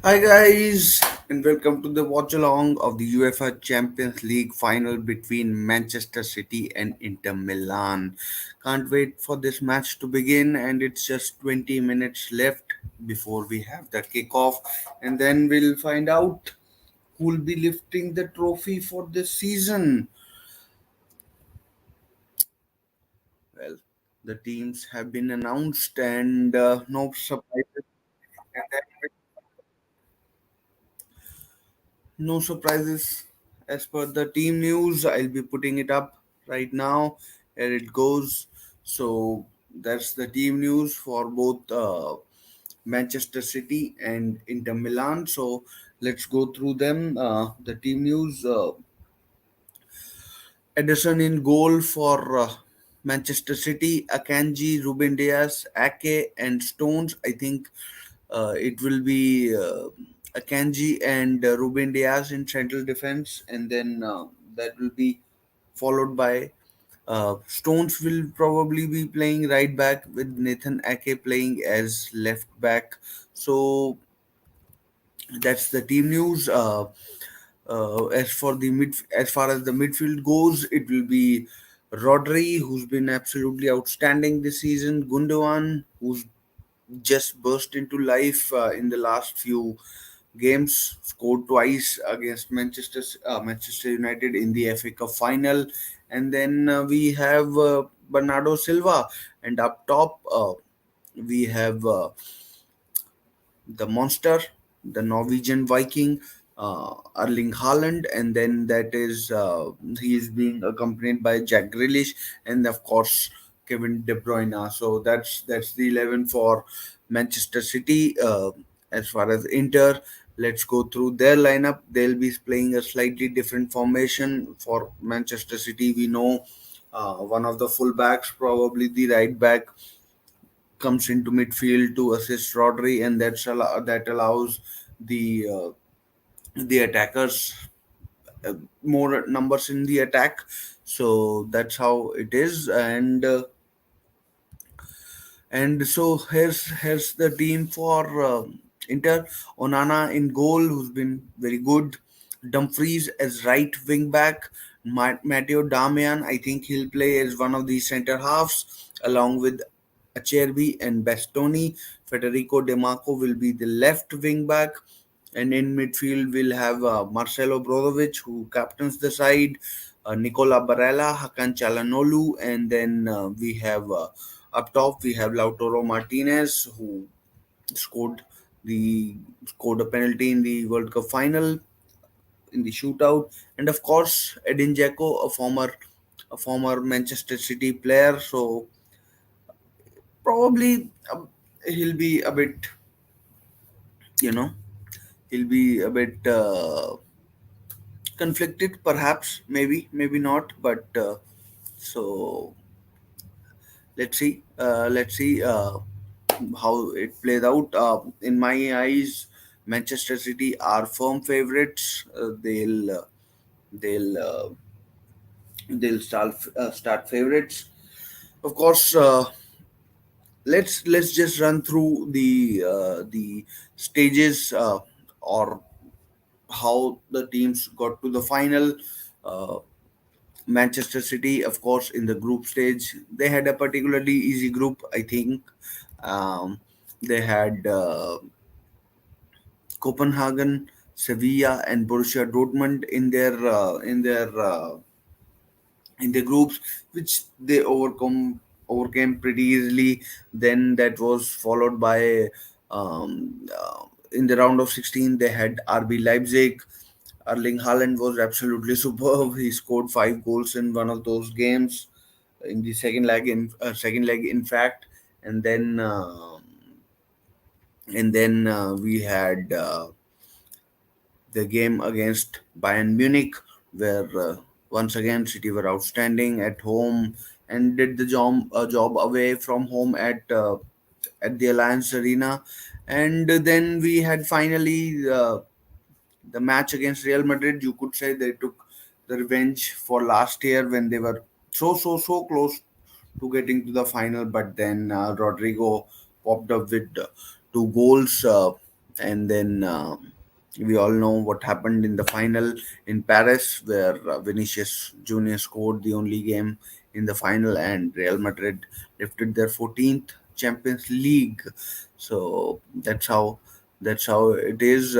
Hi guys, and welcome to the watch along of the UEFA Champions League final between Manchester City and Inter Milan. Can't wait for this match to begin, and it's just 20 minutes left before we have the kickoff, and then we'll find out who will be lifting the trophy for this season. Well, the teams have been announced, and no surprises. No surprises as per the team news. I'll be putting it up right now. Here it goes. So that's the team news for both Manchester City and Inter Milan. So let's go through them. The team news. Ederson in goal for Manchester City, Akanji, Ruben Diaz, Ake, and Stones. I think it will be Akanji and Ruben Diaz in central defense, and then that will be followed by Stones will probably be playing right back with Nathan Ake playing as left back. So that's the team news. As far as the midfield goes, it will be Rodri, who's been absolutely outstanding this season. Gundogan, who's just burst into life in the last few games, scored twice against Manchester United in the FA Cup final, and then we have Bernardo Silva, and up top we have the monster, the Norwegian Viking, Erling Haaland, and then that is he is being accompanied by Jack Grealish, and of course Kevin De Bruyne. So that's the 11 for Manchester City. As far as Inter, let's go through their lineup. They'll be playing a slightly different formation for Manchester City. We know one of the fullbacks, probably the right back, comes into midfield to assist Rodri, and that allows the the attackers more numbers in the attack. So that's how it is, and so here's the team for Inter. Onana in goal, who's been very good. Dumfries as right wing back. Matteo Damian, I think he'll play as one of the center halves, along with Acerbi and Bastoni. Federico De Marco will be the left wing back. And in midfield, we'll have Marcelo Brozovic, who captains the side, Nicola Barella, Hakan Çalhanoğlu, and then we have up top we have Lautaro Martinez, who scored scored a penalty in the World Cup final in the shootout, and of course Edin Dzeko, a former Manchester City player. So probably he'll be a bit, you know, he'll be a bit conflicted, perhaps, maybe not, but so let's see how it plays out. In my eyes, Manchester City are firm favorites. They'll they'll start favorites. Of course, let's just run through the stages, or how the teams got to the final. Uh, Manchester City, of course, in the group stage, they had a particularly easy group, I think. They had Copenhagen, Sevilla, and Borussia Dortmund in their groups, which they overcame pretty easily. Then that was followed by in the round of 16 they had RB Leipzig. Erling Haaland was absolutely superb. He scored 5 goals in one of those games in the second leg, in fact. And then we had the game against Bayern Munich, where once again City were outstanding at home and did the job away from home at the Alliance Arena. And then we had finally the match against Real Madrid. You could say they took the revenge for last year when they were so close to getting to the final, but then Rodrigo popped up with 2 goals. and then we all know what happened in the final in Paris, where Vinicius Junior scored the only game in the final, and Real Madrid lifted their 14th Champions League. So that's how it is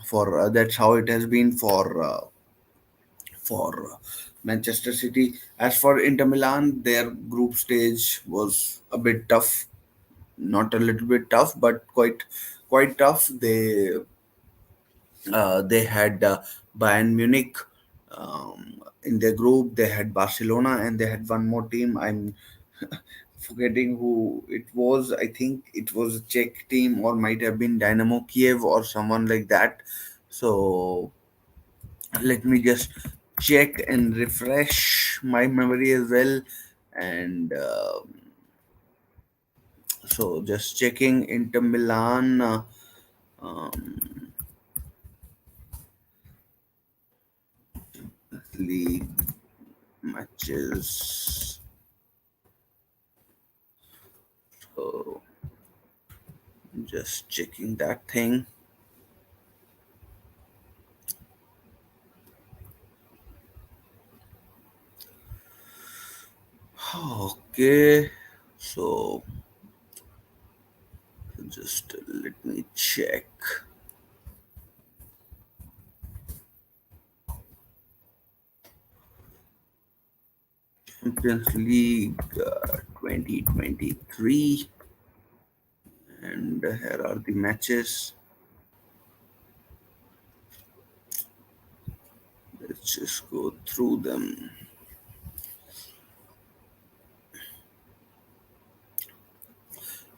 for that's how it has been for Manchester City. As for Inter Milan, their group stage was a bit tough, not a little bit tough, but quite tough. They had Bayern Munich in their group. They had Barcelona, and they had one more team. I'm forgetting who it was. I think it was a Czech team, or might have been Dynamo Kiev or someone like that. So let me just check and refresh my memory as well. And so just checking Inter Milan league matches. So just checking that thing. Okay, so just let me check. Champions League 2023, and here are the matches. Let's just go through them.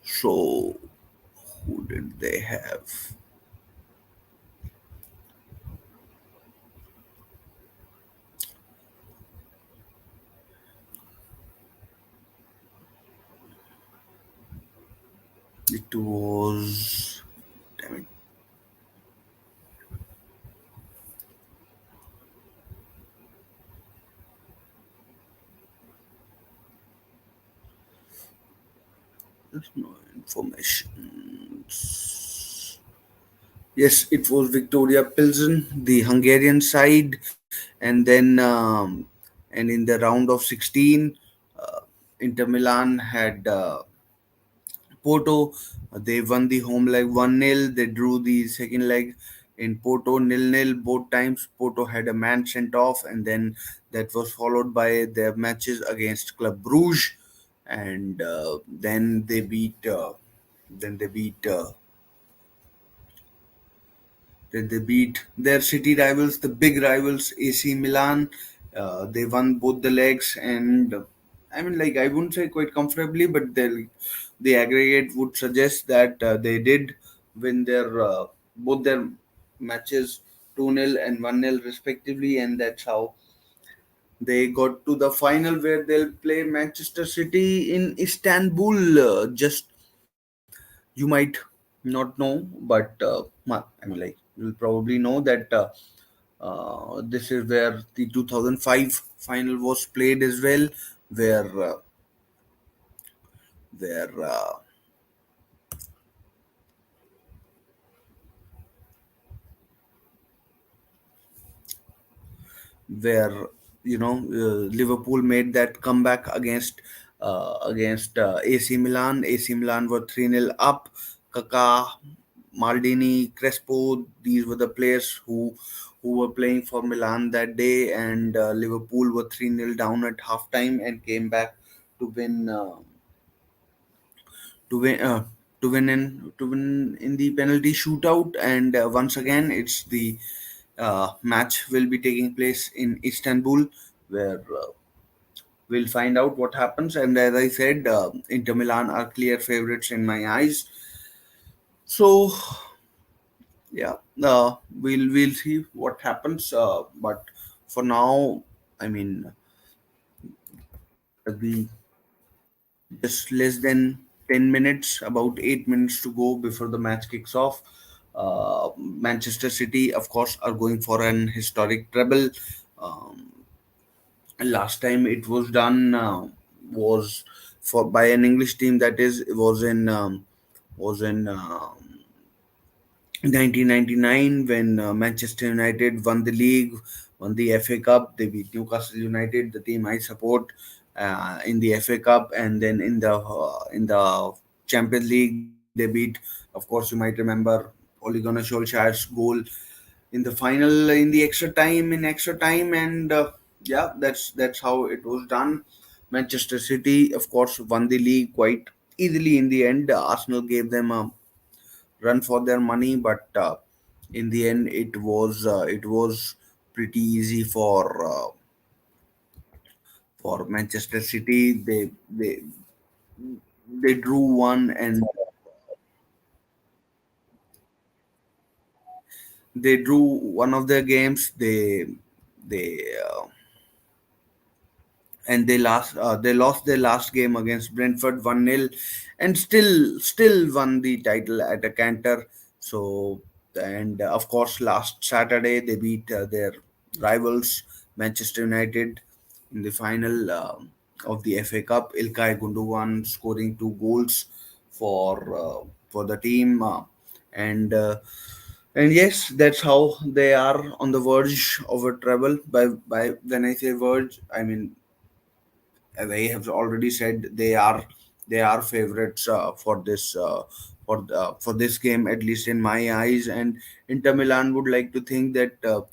So, who did they have? It was. Damn it. There's no information. Yes, it was Victoria Pilsen, the Hungarian side, and then and in the round of 16, Inter Milan had Porto. They won the home leg 1-0. They drew the second leg in Porto 0-0. Both times Porto had a man sent off, and then that was followed by their matches against Club Bruges, and then they beat that they beat their city rivals, the big rivals, AC Milan. They won both the legs, and I mean, like I wouldn't say quite comfortably, but the aggregate would suggest that they did win their both their matches 2-0 and 1-0 respectively, and that's how they got to the final where they'll play Manchester City in Istanbul. Just you might not know, but I mean, like you'll probably know that this is where the 2005 final was played as well, where uh, where where Liverpool made that comeback against AC Milan. AC Milan were 3-0 up. Kaká, Maldini, Crespo, these were the players who were playing for Milan that day, and Liverpool were 3-0 down at halftime and came back to win to win uh, to win in the penalty shootout. And once again, it's the match will be taking place in Istanbul, where we'll find out what happens. And as I said, Inter Milan are clear favorites in my eyes. So yeah, we'll see what happens. But for now, I mean, we just less than 10 minutes, about 8 minutes to go before the match kicks off. Manchester City, of course, are going for an historic treble. Um, Last time it was done was for by an English team, that is, was in 1999 when Manchester United won the league, won the FA Cup. They beat Newcastle United, the team I support, in the FA Cup, and then in the Champions League they beat. Of course, you might remember Ole Gunnar Solskjaer's goal in the final in extra time, and yeah, that's how it was done. Manchester City, of course, won the league quite easily in the end. Arsenal gave them a run for their money, but in the end, it was pretty easy for Manchester City. They drew one, and they drew one of their games. They and they lost their last game against Brentford 1-0, and still won the title at a canter. So, and of course, last Saturday they beat their rivals Manchester United in the final of the FA Cup. Ilkay Gundogan scoring two goals for the team, and yes, that's how they are on the verge of a treble. By when I say verge, I mean they have already said they are favorites for this game, at least in my eyes. And Inter Milan would like to think that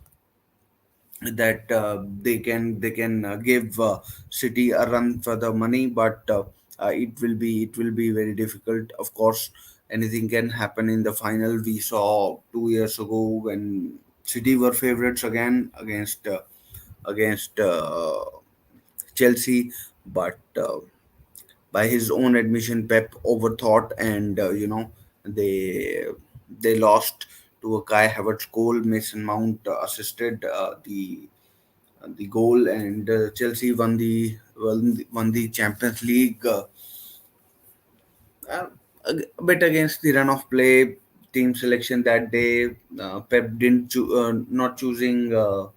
they can give City a run for the money, but it will be very difficult. Of course, anything can happen in the final. We saw 2 years ago when City were favorites again against Chelsea, but by his own admission, Pep overthought, and they lost to a Kai Havertz goal. Mason Mount assisted the goal, and Chelsea won the Champions League. A bit against the run of play, team selection that day. Pep didn't not choosing a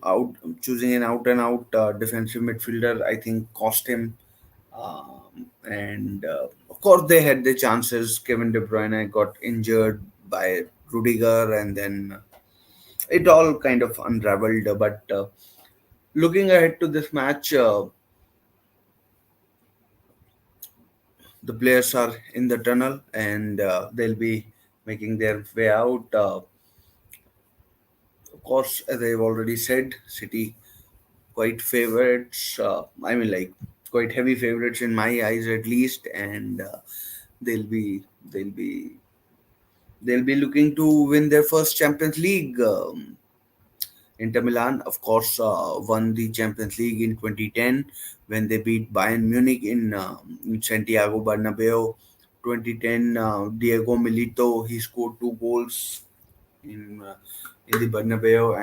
out choosing an out and out defensive midfielder, I think, cost him. And of course, they had their chances. Kevin De Bruyne got injured by Rudiger, and then it all kind of unraveled. But looking ahead to this match, the players are in the tunnel, and they'll be making their way out. Of course, as I've already said, City quite favorites. I mean, like, quite heavy favorites in my eyes, at least, and they'll be they'll be they'll be looking to win their first Champions League. Inter Milan, of course, won the Champions League in 2010 when they beat Bayern Munich in Santiago Bernabeu. 2010, Diego Milito, he scored two goals in uh, in the Bernabeu,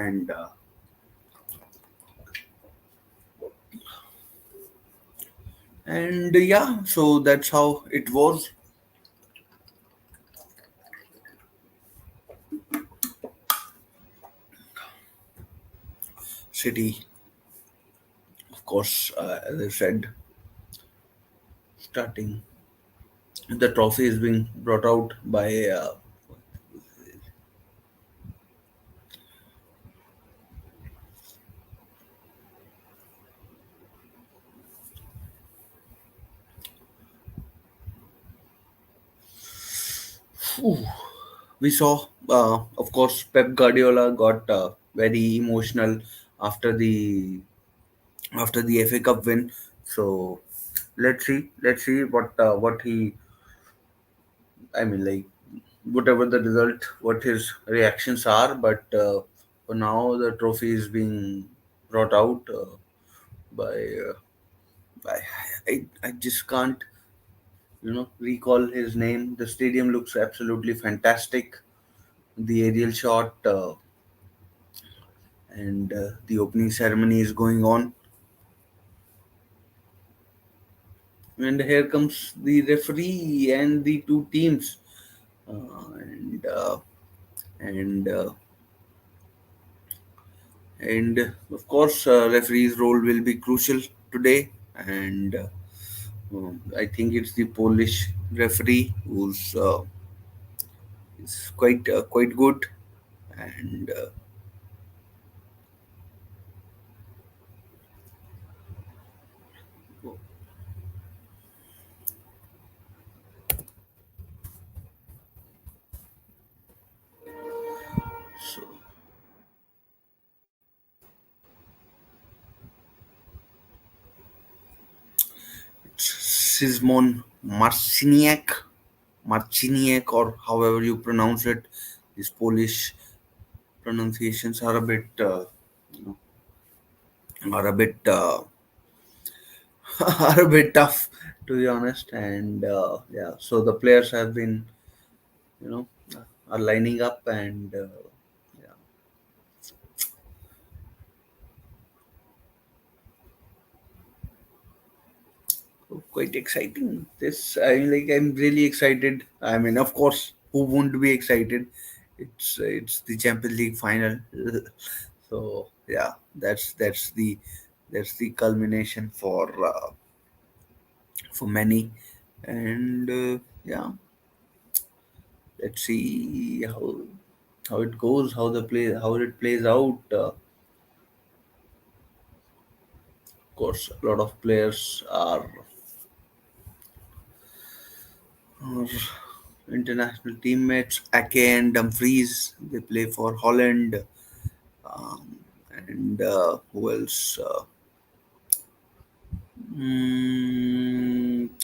and yeah, so that's how it was. City, of course, as I said, starting the trophy is being brought out by we saw, of course, Pep Guardiola got very emotional after the FA Cup win. So let's see what he, I mean, like, whatever the result, what his reactions are. But for now, the trophy is being brought out by, by I just can't recall his name. The stadium looks absolutely fantastic. The aerial shot. And the opening ceremony is going on, and here comes the referee and the two teams, and and and of course, referee's role will be crucial today. And I think it's the Polish referee is quite good, and so it's Sismon Marciniak, or however you pronounce it. These Polish pronunciations are a bit, you are a bit, are a bit tough, to be honest. And yeah, so the players have been, you know, are lining up, and yeah, so quite exciting. This, I mean, like, I'm really excited. I mean, of course, who won't be excited? It's the Champions League final. So yeah, that's the culmination for many, and yeah, let's see how it goes, how it plays out. Of course, a lot of players are international teammates. Ake and Dumfries, they play for Holland, um, and who else?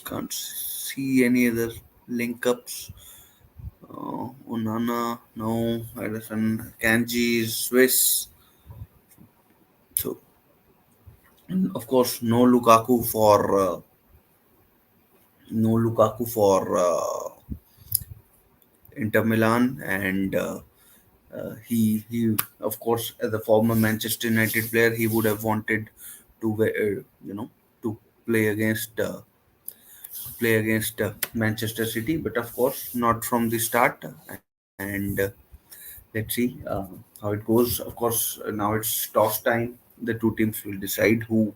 Can't see any other link ups. Onana, no. Edison, Kanji is Swiss. So, and of course, no Lukaku for Inter Milan, and he of course, as a former Manchester United player, he would have wanted to to play against Manchester City, but of course not from the start. And let's see how it goes. Of course, now it's toss time. The two teams will decide who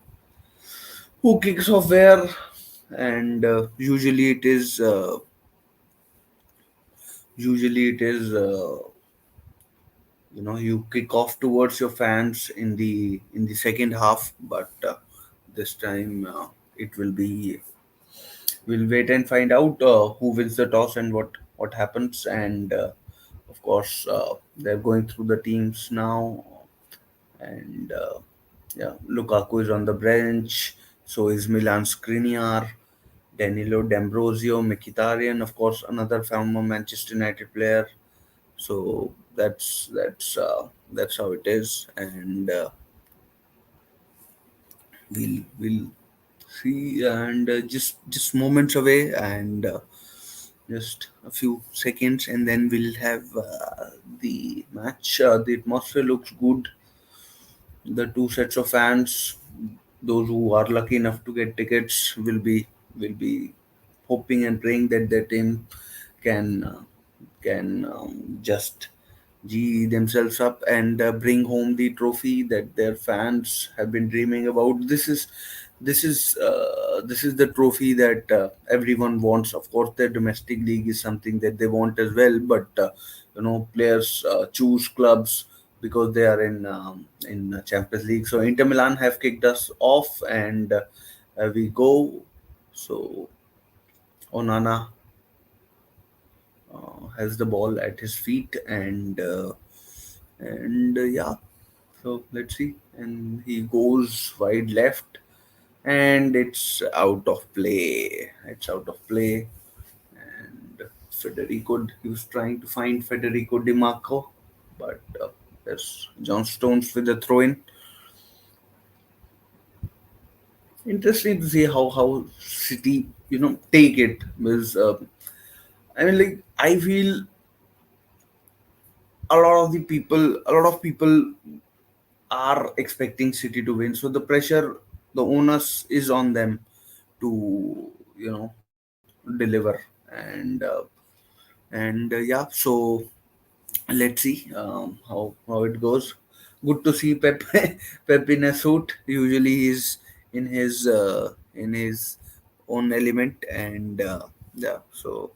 kicks off where, and usually it is you kick off towards your fans in the second half, but this time it will be we'll wait and find out who wins the toss and what happens. And of course, they're going through the teams now, and yeah, Lukaku is on the bench, so is Milan Skriniar, Danilo D'Ambrosio, Mkhitaryan, of course, another former Manchester United player. So that's how it is, and we'll see. And just moments away, and just a few seconds, and then we'll have the match. The atmosphere looks good. The two sets of fans, those who are lucky enough to get tickets, will be hoping and praying that their team can just g themselves up and bring home the trophy that their fans have been dreaming about. This is the trophy that everyone wants. Of course, their domestic league is something that they want as well, but players choose clubs because they are in Champions League. So Inter Milan have kicked us off, and we go. So Onana has the ball at his feet, and yeah, so let's see. And he goes wide left, and it's out of play. It's out of play. And he was trying to find Federico Di Marco, but there's John Stones with the throw in. Interesting to see how City take it, because I mean, like, I feel a lot of people are expecting City to win. So the pressure, the onus is on them to deliver. And yeah, so let's see how it goes. Good to see Pep Pep in a suit. Usually he's in his own element, and yeah. So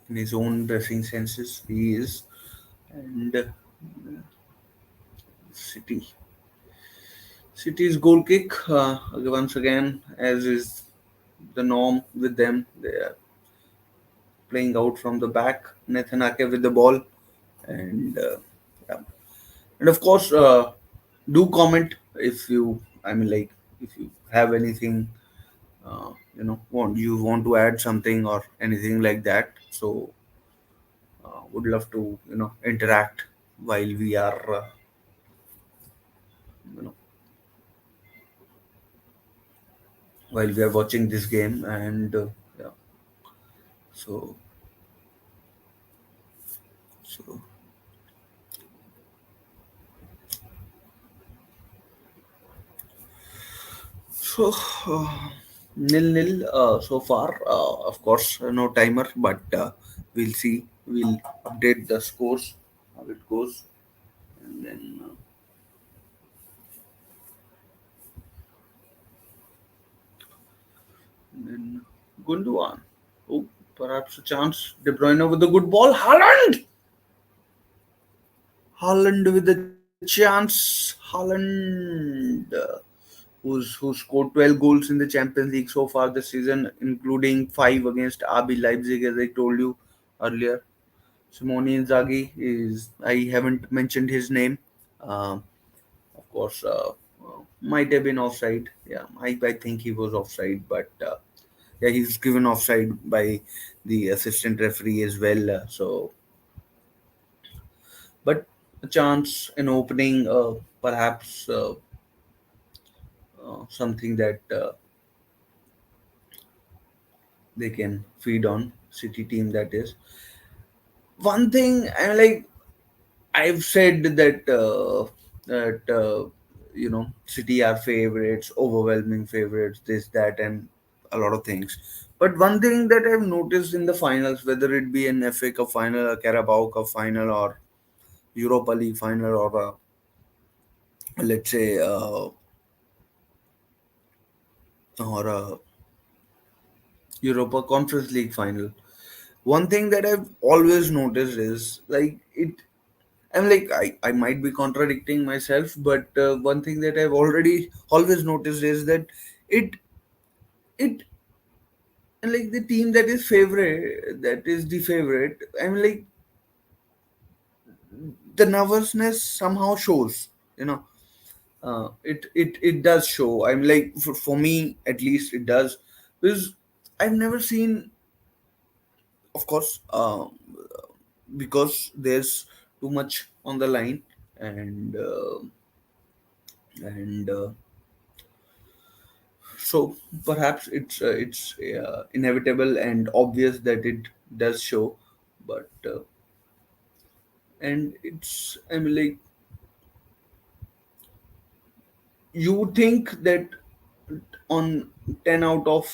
in his own dressing senses. He is, and City. City's goal kick, once again, as is the norm with them, they are playing out from the back. Nathan Ake with the ball, and yeah. And of course, do comment if you, I mean, like, if you have anything, want to add something or anything like that. So, would love to, interact while we are, you know, while we are watching this game, and yeah. So, so, so, nil nil so far. Of course, no timer, but we'll see. We'll update the scores how it goes, and then Gundogan. Oh, perhaps a chance. De Bruyne with a good ball. Haaland! Haaland with a chance. Haaland, who's scored 12 goals in the Champions League so far this season, including 5 against RB Leipzig, as I told you earlier. Simone Inzaghi is, I haven't mentioned his name. Uh, of course, might have been offside. Yeah, I think he was offside, but yeah, he was given offside by the assistant referee as well. So, but a chance, an opening, perhaps something that they can feed on. City team, that is. One thing I like. I've said that City are favorites, overwhelming favorites, this, that, and a lot of things. But one thing that I've noticed in the finals, whether it be an FA Cup final, a Carabao Cup final, or Europa League final, or let's say or a Europa Conference League final. One thing that I've always noticed is like it. I'm like I might be contradicting myself, but one thing that I've already always noticed is that it it and like the team that is favorite, that is the favorite. I'm like the nervousness somehow shows. You know, it does show. I'm like for me at least it does, because I've never seen, of course, because there's too much on the line, and and so perhaps it's inevitable and obvious that it does show, but and it's, I mean, like, you think that on 10 out of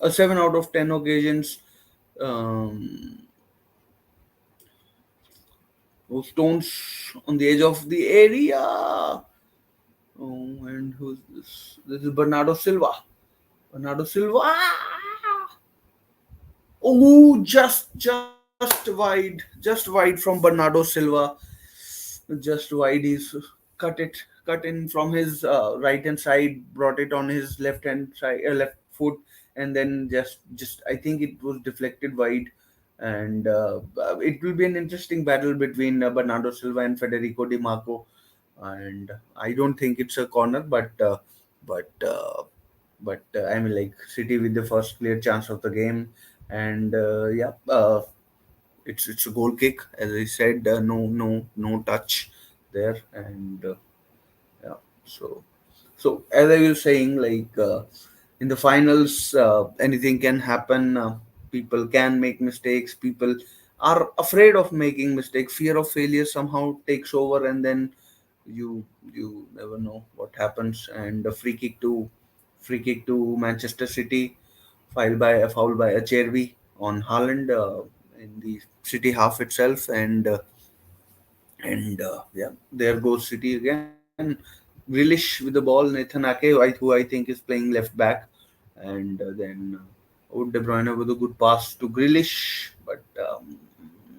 7 out of 10 occasions, um, those stones on the edge of the area. Oh, and who's this? This is Bernardo Silva. Bernardo Silva. Oh, just wide from Bernardo Silva. Just wide. He's cut in from his right hand side, brought it on his left hand side, left foot, and then just I think it was deflected wide. And it will be an interesting battle between Bernardo Silva and Federico Di Marco. And I don't think it's a corner, but I mean, like, City with the first clear chance of the game, and yeah, it's a goal kick, as I said. No touch there, and yeah. So as I was saying, like, in the finals, anything can happen. People can make mistakes. People are afraid of making mistakes. Fear of failure somehow takes over, and then you never know what happens. And a free kick to Manchester City, foul by Acerbi on Haaland in the City half itself, and yeah, there goes City again. Grealish with the ball, Nathan Ake, who I think is playing left back, and then Oh, De Bruyne with a good pass to Grealish, but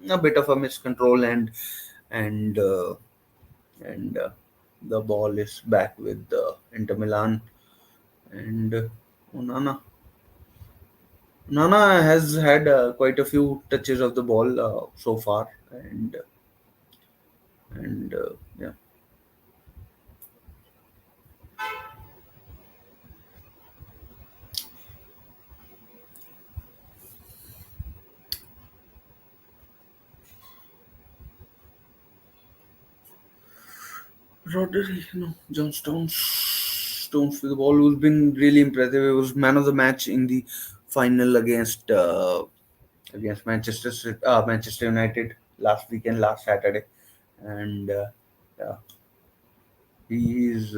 a bit of a miscontrol, and and the ball is back with Inter Milan, and Onana. Nana has had quite a few touches of the ball so far, and yeah, Rodri, John Stones with the ball, who's been really impressive. He was man of the match in the final against Manchester United last weekend, last Saturday, and yeah, he's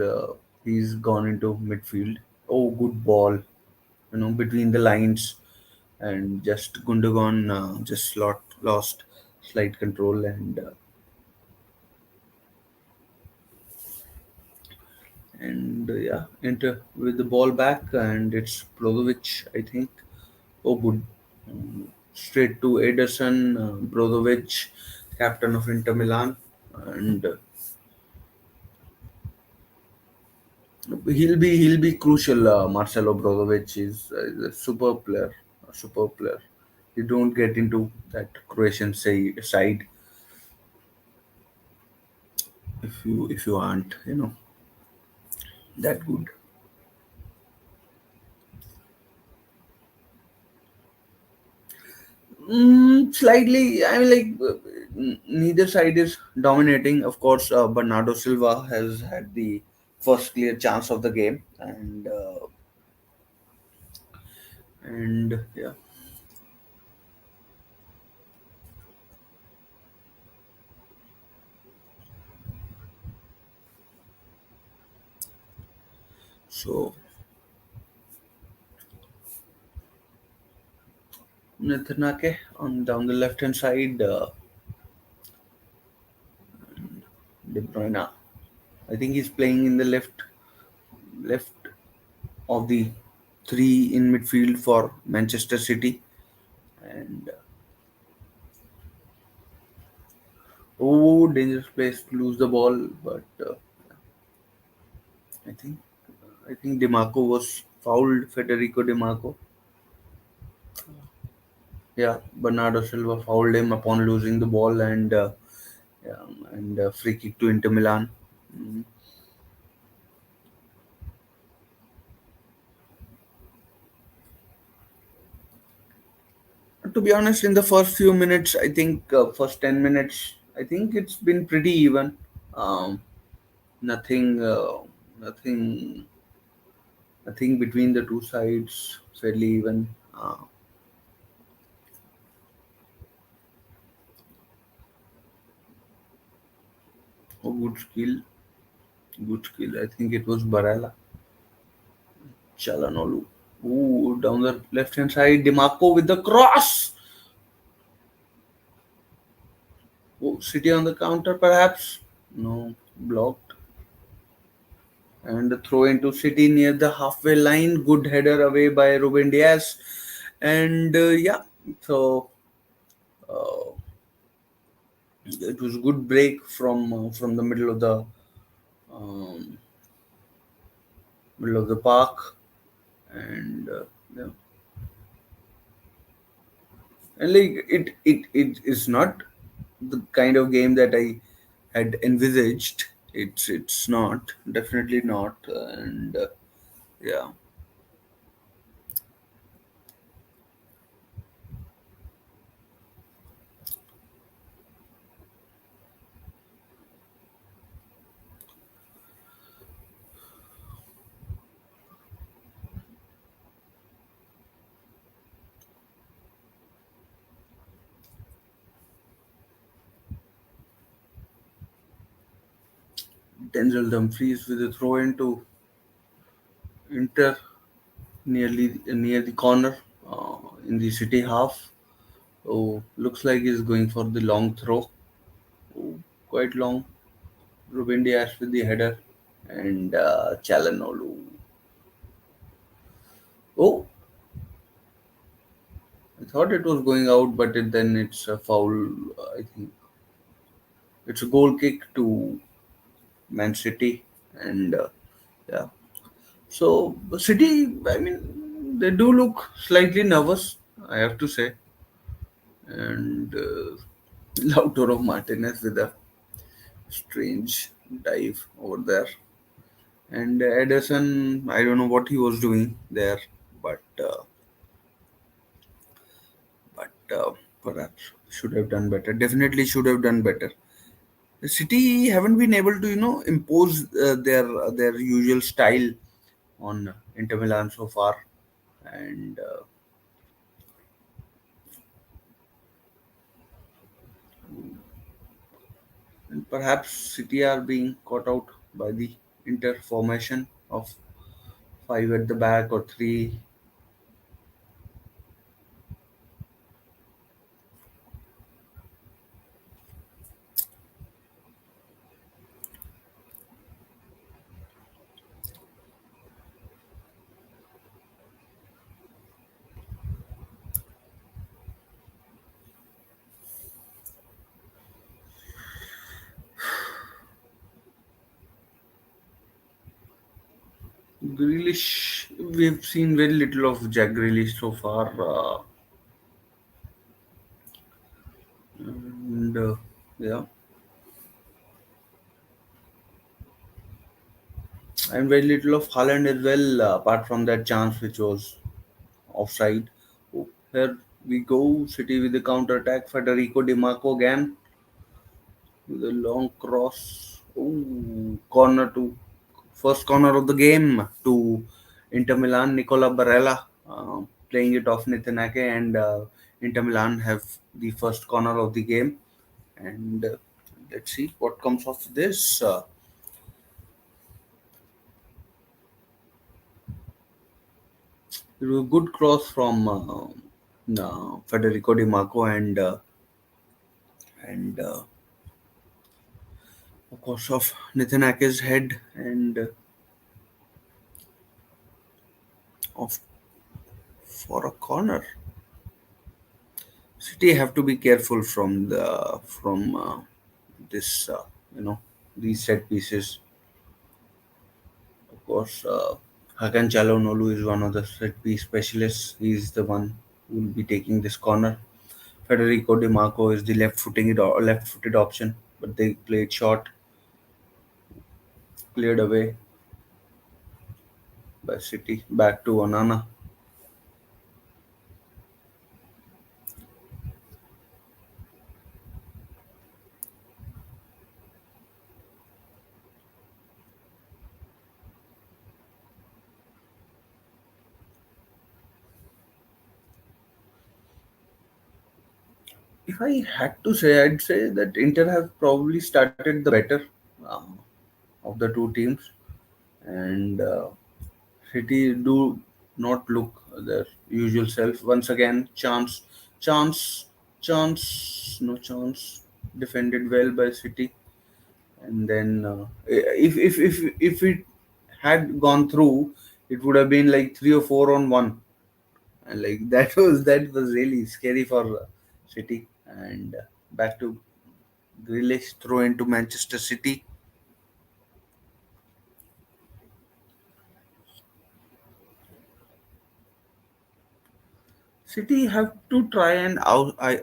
gone into midfield. Oh, good ball, between the lines, and just Gundogan just lost slight control, and yeah, enter with the ball back, and it's Brozovic, I think. Oh, good. Straight to Ederson, Brozovic, captain of Inter Milan, and he'll be crucial. Marcelo Brozovic is a superb player, a superb player. You don't get into that Croatian side if you aren't that good. Slightly, I mean, like neither side is dominating. Of course, Bernardo Silva has had the first clear chance of the game, and yeah, so Nathanake on down the left hand side, De Bruyne. I think he's playing in the left of the three in midfield for Manchester City, and oh, dangerous place to lose the ball, but I think I think Demarco was fouled. Federico Demarco. Yeah, Bernardo Silva fouled him upon losing the ball, and free kick to Inter Milan. Mm. To be honest, in the first few minutes, I think first 10 minutes, I think it's been pretty even. Um, nothing, nothing, nothing between the two sides. Fairly even. Oh, good skill. I think it was Barella, Chalanolu. Ooh, down the left hand side, Demarco with the cross. Oh, City on the counter, perhaps? No, blocked. And the throw into City near the halfway line. Good header away by Ruben Diaz. And yeah, so uh, it was good break from the um, middle of the park, and yeah, and like it is not the kind of game that I had envisaged. It's not, definitely not, and yeah. Denzel Dumfries with a throw into Inter nearly near the corner in the City half. Oh, looks like he's going for the long throw. Oh, quite long. Ruben Dias with the header, and Chalanolu. Oh, thought it was going out, but then it's a foul. I think it's a goal kick to Man City, and yeah. So City, I mean, they do look slightly nervous, I have to say, and Lautaro Martinez with a strange dive over there, and Ederson, I don't know what he was doing there, but but perhaps should have done better. Definitely should have done better. The City haven't been able to, impose their usual style on Inter Milan so far, and perhaps City are being caught out by the Inter formation of five at the back or three. Grealish, we've seen very little of Jack Grealish so far, and yeah, and very little of Haaland as well, apart from that chance which was offside. Oh, here we go, City with the counter attack. Federico Di Marco again with a long cross. Oh, corner to first corner of the game to Inter Milan. Nicola Barella playing it off Nathan Ake, and Inter Milan have the first corner of the game. And let's see what comes of this. It was a good cross from Federico Di Marco, and of course of Nathan Ake's head, and of for a corner. City have to be careful from this these set pieces. Of course, Hakan Çalhanoğlu is one of the set piece specialists. He's the one who will be taking this corner. Federico Di Marco is the left-footed option, but they played short, cleared away by City. Back to Onana. If I had to say, I'd say that Inter have probably started the better uh, of the two teams, and City do not look their usual self. Once again, chance, no chance. Defended well by City, and then if it had gone through, it would have been like 3 or 4 on 1, and like that was really scary for City. And back to Grealish throw into Manchester City. City have to try and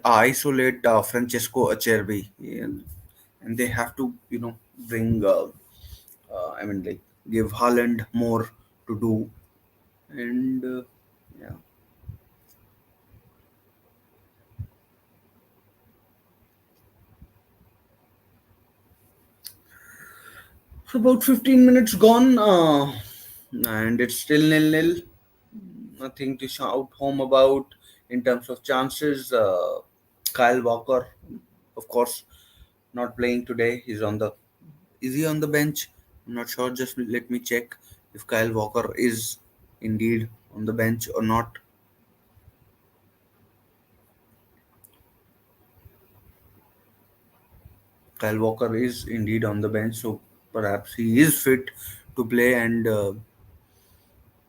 isolate Francesco Acerbi, and they have to bring I mean like give Haaland more to do, and yeah. So about 15 minutes gone, and it's still nil-nil. Nothing to shout home about in terms of chances. Kyle Walker, of course, not playing today. He's on the Is he on the bench? I'm not sure. Just let me check if Kyle Walker is indeed on the bench or not. Kyle Walker is indeed on the bench, so perhaps he is fit to play. And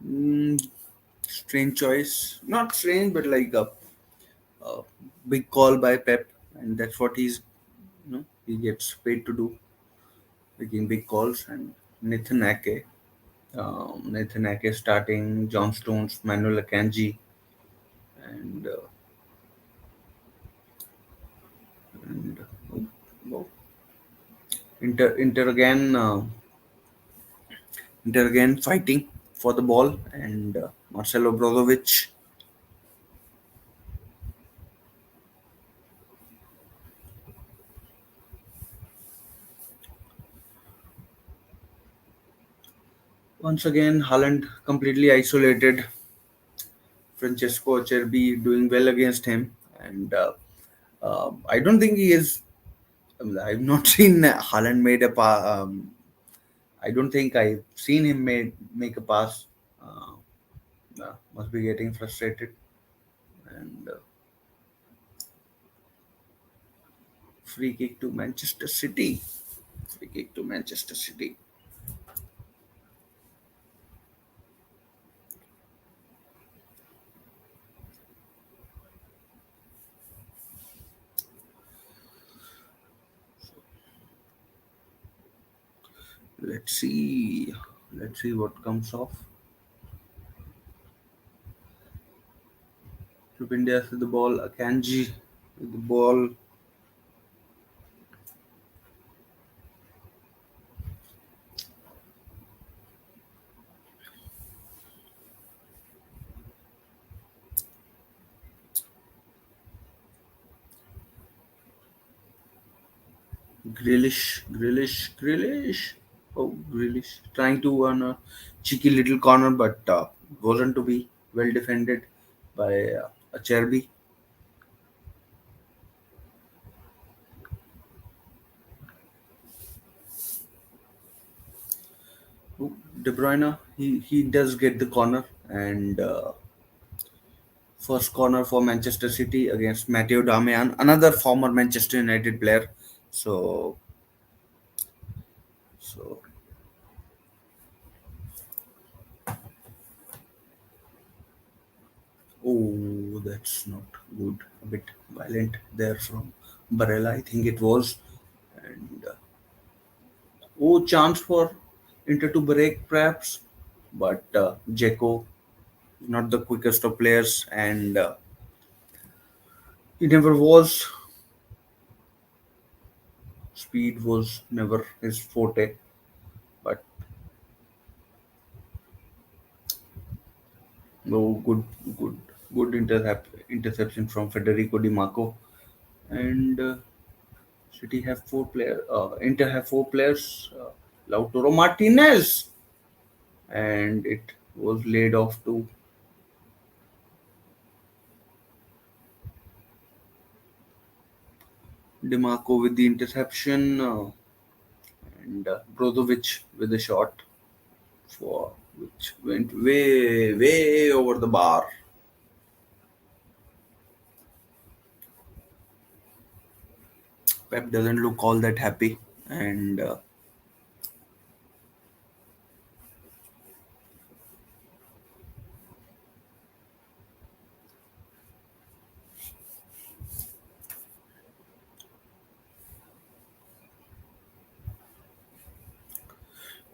mm, strange choice, not strange, but like uh, big call by Pep, and that's what he gets paid to do, making big calls. And Nathan Ake, Nathan Ake starting, John Stones, Manuel Akanji, and oh, Inter again fighting for the ball, and Marcelo Brozovic. Once again, Haaland completely isolated. Francesco Acerbi doing well against him, and I don't think he is. I've not seen Haaland made a pass. I don't think I've seen him make a pass. Uh, must be getting frustrated. And free kick to Manchester City. Free kick to Manchester City. Let's see. Let's see what comes off. India with the ball. Akanji with the ball. Grealish. Oh, Grealish. Trying to earn a cheeky little corner, but wasn't to be well defended by Acerbi. Oh, De Bruyne, he does get the corner, and first corner for Manchester City against Matteo Darmian, another former Manchester United player. So, so oh, that's not good. A bit violent there from Barella, I think it was. And oh, chance for Inter to break perhaps, but Dzeko is not the quickest of players, and he never was. Speed was never his forte, but no good, good interception from Federico Di Marco, and City have four players. Inter have four players. Lautaro Martinez, and it was laid off to Di Marco with the interception, and Brozovic with the shot for which went way over the bar. Pep doesn't look all that happy, and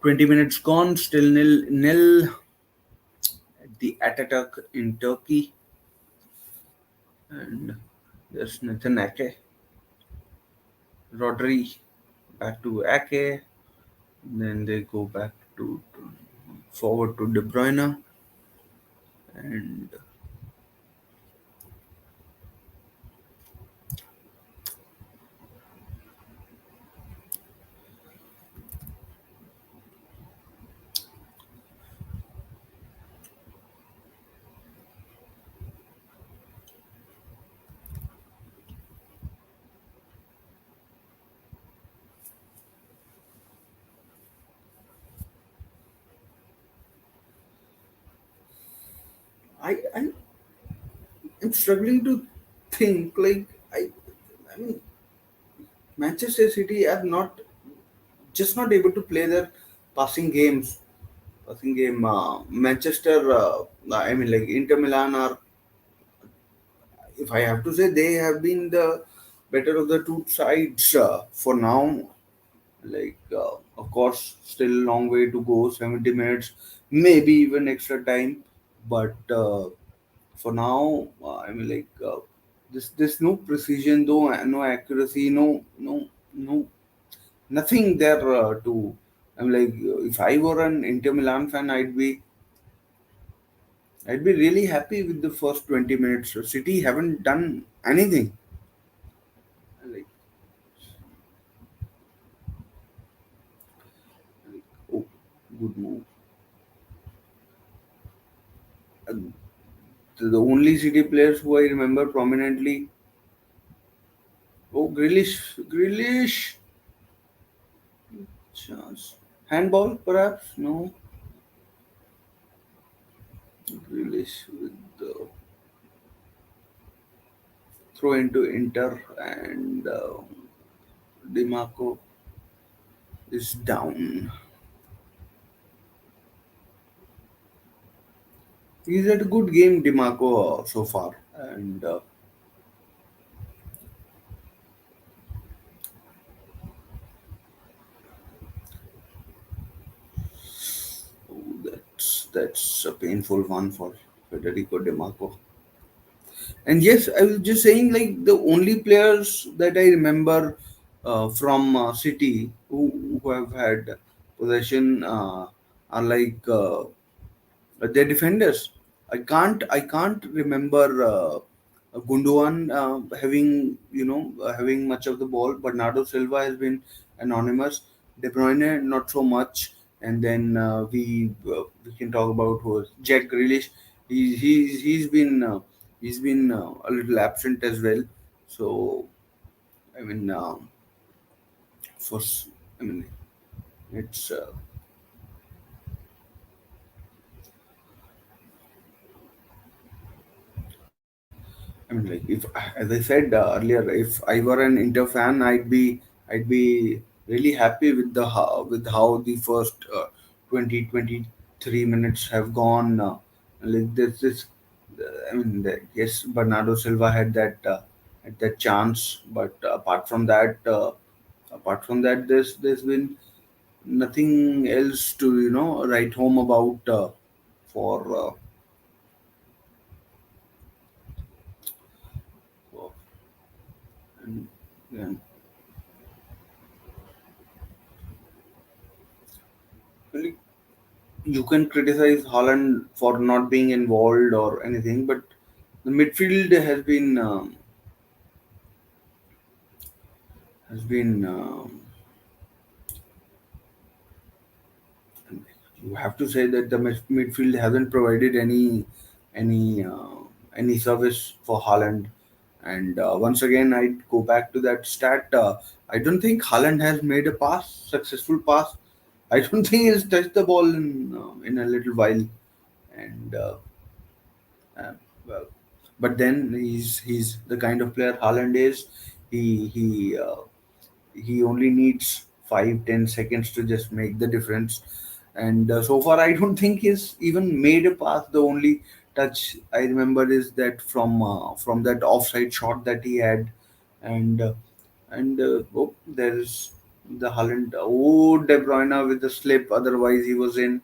20 minutes gone, still nil at the Ataturk in Turkey, and there's Nathan Ake, Rodri back to Ake, then they go back to forward to De Bruyne, and I am struggling to think like I mean Manchester City are not just not able to play their passing games. Passing game. Manchester. I mean, like Inter Milan are if I have to say, they have been the better of the two sides for now. Like, of course, still a long way to go, 70 minutes, maybe even extra time. But for now, I mean, like, there's no precision, though, no accuracy, no, nothing there to. I'm like, if I were an Inter Milan fan, I'd be really happy with the first 20 minutes. City haven't done anything. Like, oh, good move. The only City players who I remember prominently. Oh, Grealish, chance. Handball, perhaps? No, Grealish with the throw into Inter, and Dimarco is down. He's had a good game, Dimarco, so far, and oh, that's a painful one for Federico Dimarco. And yes, I was just saying, like, the only players that I remember from City who have had possession are like their defenders. I can't remember Gundogan having having much of the ball. Bernardo Silva has been anonymous. De Bruyne not so much. And then we can talk about who is Jack Grealish. He's been a little absent as well. So I mean, for s- I mean, it's I mean, like, if, as I said earlier, if I were an Inter fan, I'd be really happy with with how the first 23 minutes have gone. Like, I mean, yes, Bernardo Silva had that chance, but apart from that, there's been nothing else to write home about for and, yeah. Really, you can criticize Holland for not being involved or anything, but the midfield has been. You have to say that the midfield hasn't provided any uh, any service for Holland. And once again, I'd go back to that stat. I don't think Holland has made a successful pass. I don't think he's touched the ball in a little while. And Uh, well, but then he's the kind of player Haaland is. He he uh, he only needs 5-10 seconds to just make the difference. And so far, I don't think he's even made a pass. The only touch I remember is that from that offside shot that he had, and oh, there's the Haaland. Oh, De Bruyne with the slip. Otherwise, he was in.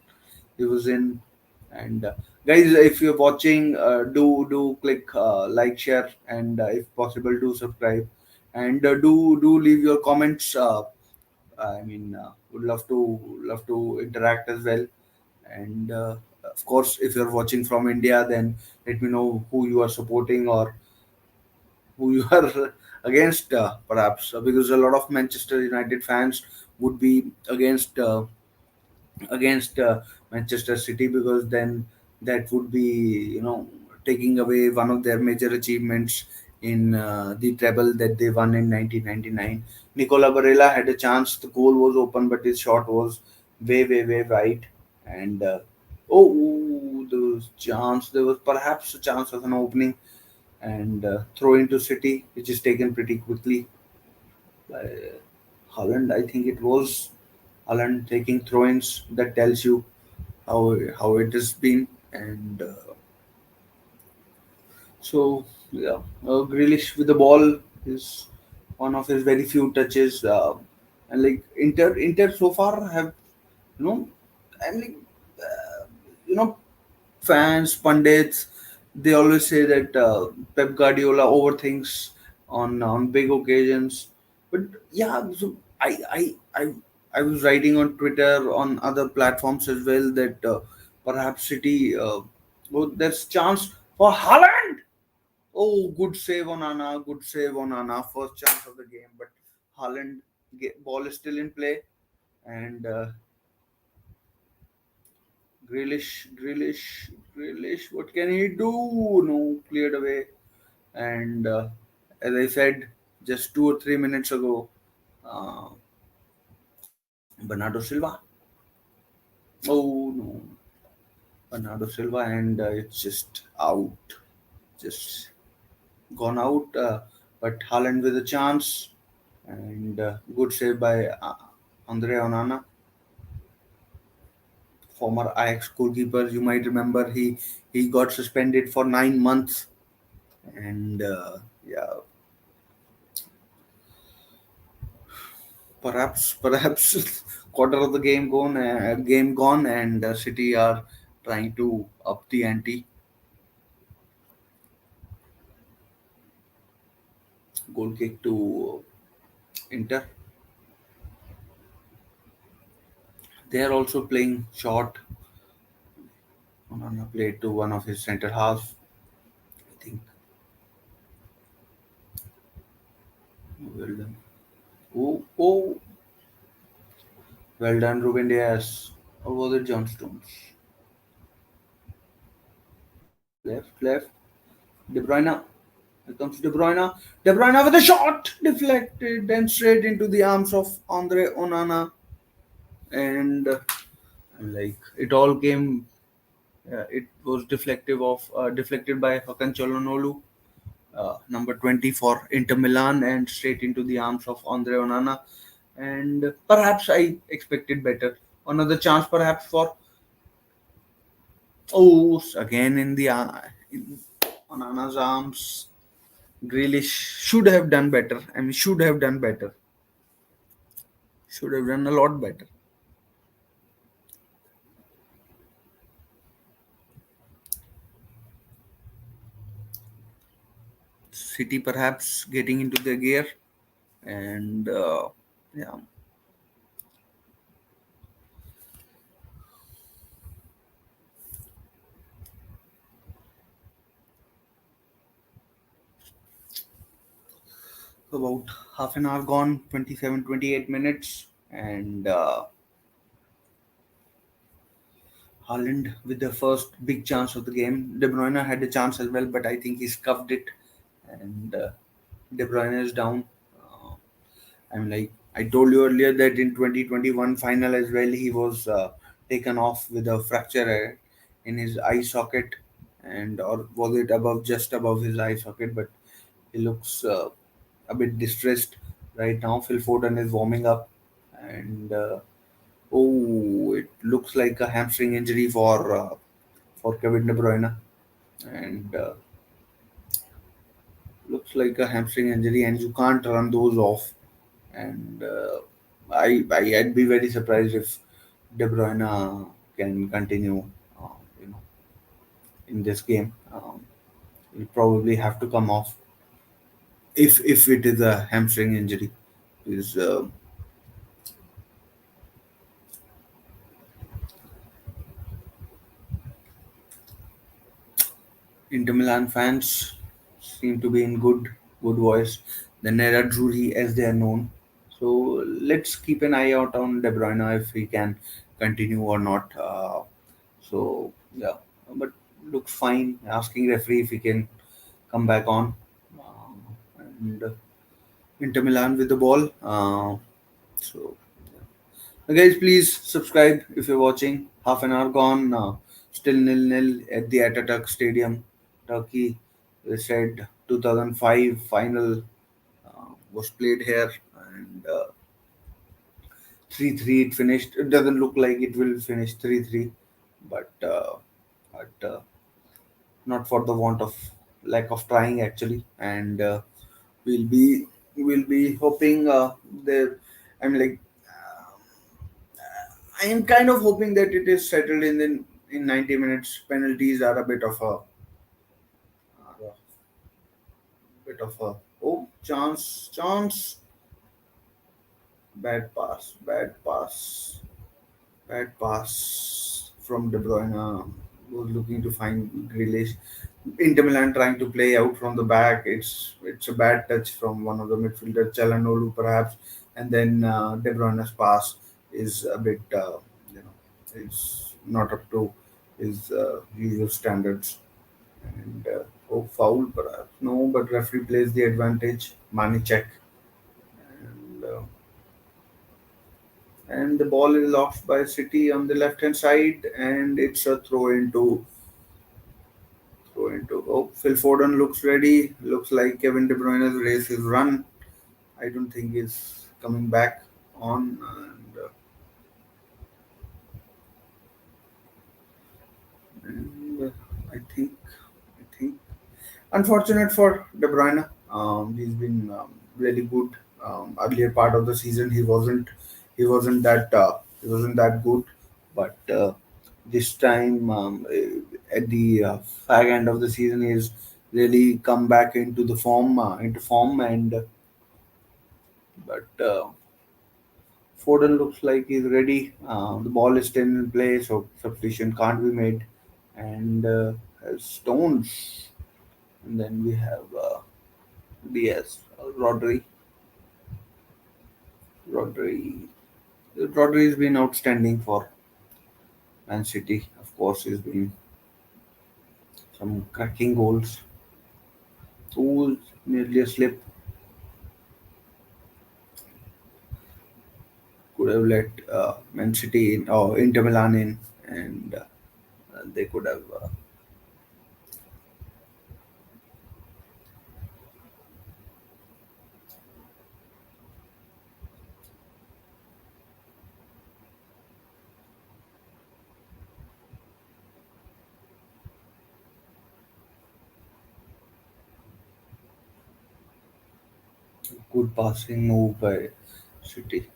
And guys, if you're watching, do click like, share, and if possible, do subscribe, and do leave your comments. I mean, would love to interact as well. And of course, if you're watching from India, then let me know who you are supporting or who you are against, perhaps, because a lot of Manchester United fans would be against Manchester City, because then that would be, taking away one of their major achievements in the treble that they won in 1999. Nicola Barella had a chance. The goal was open, but his shot was way, way, way wide. And there was perhaps a chance of an opening, and throw into City, which is taken pretty quickly by Holland. I think it was Holland taking throw-ins. That tells you how it has been. And so, Yeah, Grealish with the ball is one of his very few touches, and like Inter so far have, you know, I mean, you know, fans, pundits, they always say that Pep Guardiola overthinks on big occasions. But yeah, so I was writing on Twitter, on other platforms as well, that perhaps City, well, there's chance for Haaland. Oh, good save on Anna, good save on Anna, first chance of the game. But Haaland, ball is still in play, and Grealish, what can he do? No, cleared away. And as I said just 2 or 3 minutes ago, uh, Bernardo Silva. Oh no, Bernardo Silva, and it's just out, just gone out. But Haaland with a chance, and good save by Andre Onana, former Ajax goalkeeper. You might remember he got suspended for 9 months, and yeah, perhaps quarter of the game gone, and City are trying to up the ante. Goal kick to Inter. They are also playing short. Onana played to one of his center halves. I think well done. Oh, oh, well done, Ruben Diaz. Or was it John Stones? Left. De Bruyne. Here comes De Bruyne. De Bruyne with a shot deflected, then straight into the arms of Andre Onana, and like it all came. It was deflected by Hakan Çalhanoğlu, number 20 for Inter Milan, and straight into the arms of Andre Onana. And perhaps I expected better. Another chance, perhaps for again in the in Onana's arms. Grealish should have done better. I mean, should have done better. Should have done a lot better. City perhaps getting into the gear, and yeah, about half an hour gone, 27, 28 minutes, and Haaland with the first big chance of the game. De Bruyne had a chance as well, but I think he scuffed it, and De Bruyne is down. Uh, I'm like I told you earlier that in 2021 final as well, he was taken off with a fracture in his eye socket, and or was it just above his eye socket? But he looks a bit distressed right now. Phil Foden is warming up, and it looks like a hamstring injury for Kevin De Bruyne, and looks like a hamstring injury, and you can't run those off. And I'd be very surprised if De Bruyne can continue, uh, you know, in this game. He'll probably have to come off if it is a hamstring injury. Is Inter Milan fans seem to be in good voice. The Nerazzurri, as they are known. So let's keep an eye out on De Bruyne if he can continue or not. So yeah, but looks fine. Asking referee if he can come back on. And Inter Milan with the ball. So guys, please subscribe if you're watching. Half an hour gone. Still nil-nil at the Ataturk Stadium, Turkey. They said 2005 final was played here, and 3-3 it finished. It doesn't look like it will finish 3-3, but not for the want of. lack of trying actually, and we'll be we'll be hoping there. I'm like I am kind of hoping that it is settled in 90 minutes. Penalties are a bit of a oh chance, bad pass, bad pass from De Bruyne. Was looking to find Grealish. Inter Milan trying to play out from the back. It's a bad touch from one of the midfielders, Chalanolu perhaps, and then De Bruyne's pass is a bit it's not up to his usual standards. And oh, foul perhaps no, but referee plays the advantage. Money check, and the ball is lost by City on the left hand side, and it's a throw into. Oh, Phil Foden looks ready. Looks like Kevin De Bruyne's race is run. I don't think he's coming back on. And I think, unfortunate for De Bruyne. He's been really good. Earlier part of the season, he wasn't that good, but this time at the fag end of the season, he's really come back into form, and but Foden looks like he's ready. The ball is still in play, so substitution can't be made, and has Stones, and then we have Diaz, Rodri. Rodri has been outstanding for Man City. Of course, he's been some cracking goals. Ooh, nearly a slip. Could have let Man City in or Inter Milan in, and they could have good passing move by City.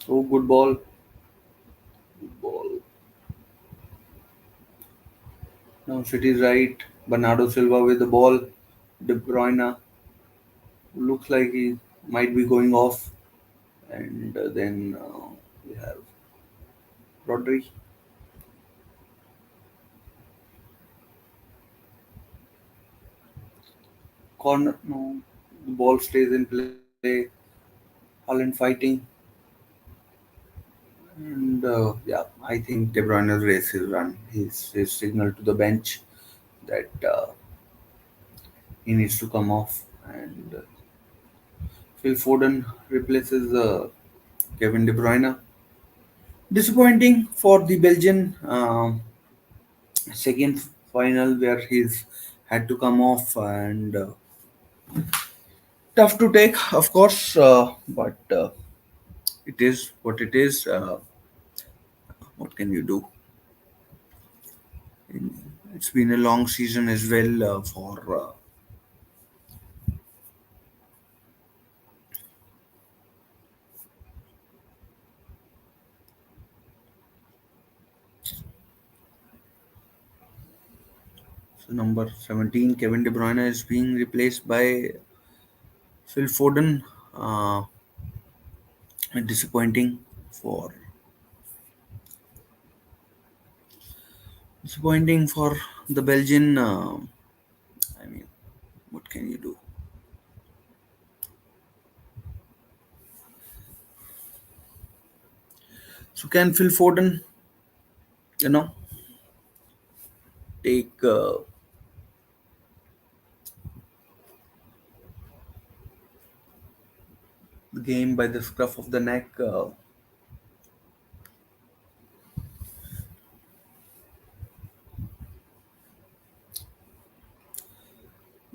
Oh, good ball. Good ball. Now City's right. Bernardo Silva with the ball. De Bruyne looks like he might be going off, and then we have Rodri. Corner. No, the ball stays in play. Holland fighting, and yeah, I think De Bruyne's race is run. He's signal to the bench that he needs to come off, and Phil Foden replaces Kevin De Bruyne. Disappointing for the Belgian second final where he's had to come off, and tough to take, of course, but it is what it is. What can you do? It's been a long season as well for so number 17. Kevin De Bruyne is being replaced by Phil Foden. Uh, disappointing for the Belgian. I mean, what can you do? So can Phil Foden, you know, take the game by the scruff of the neck?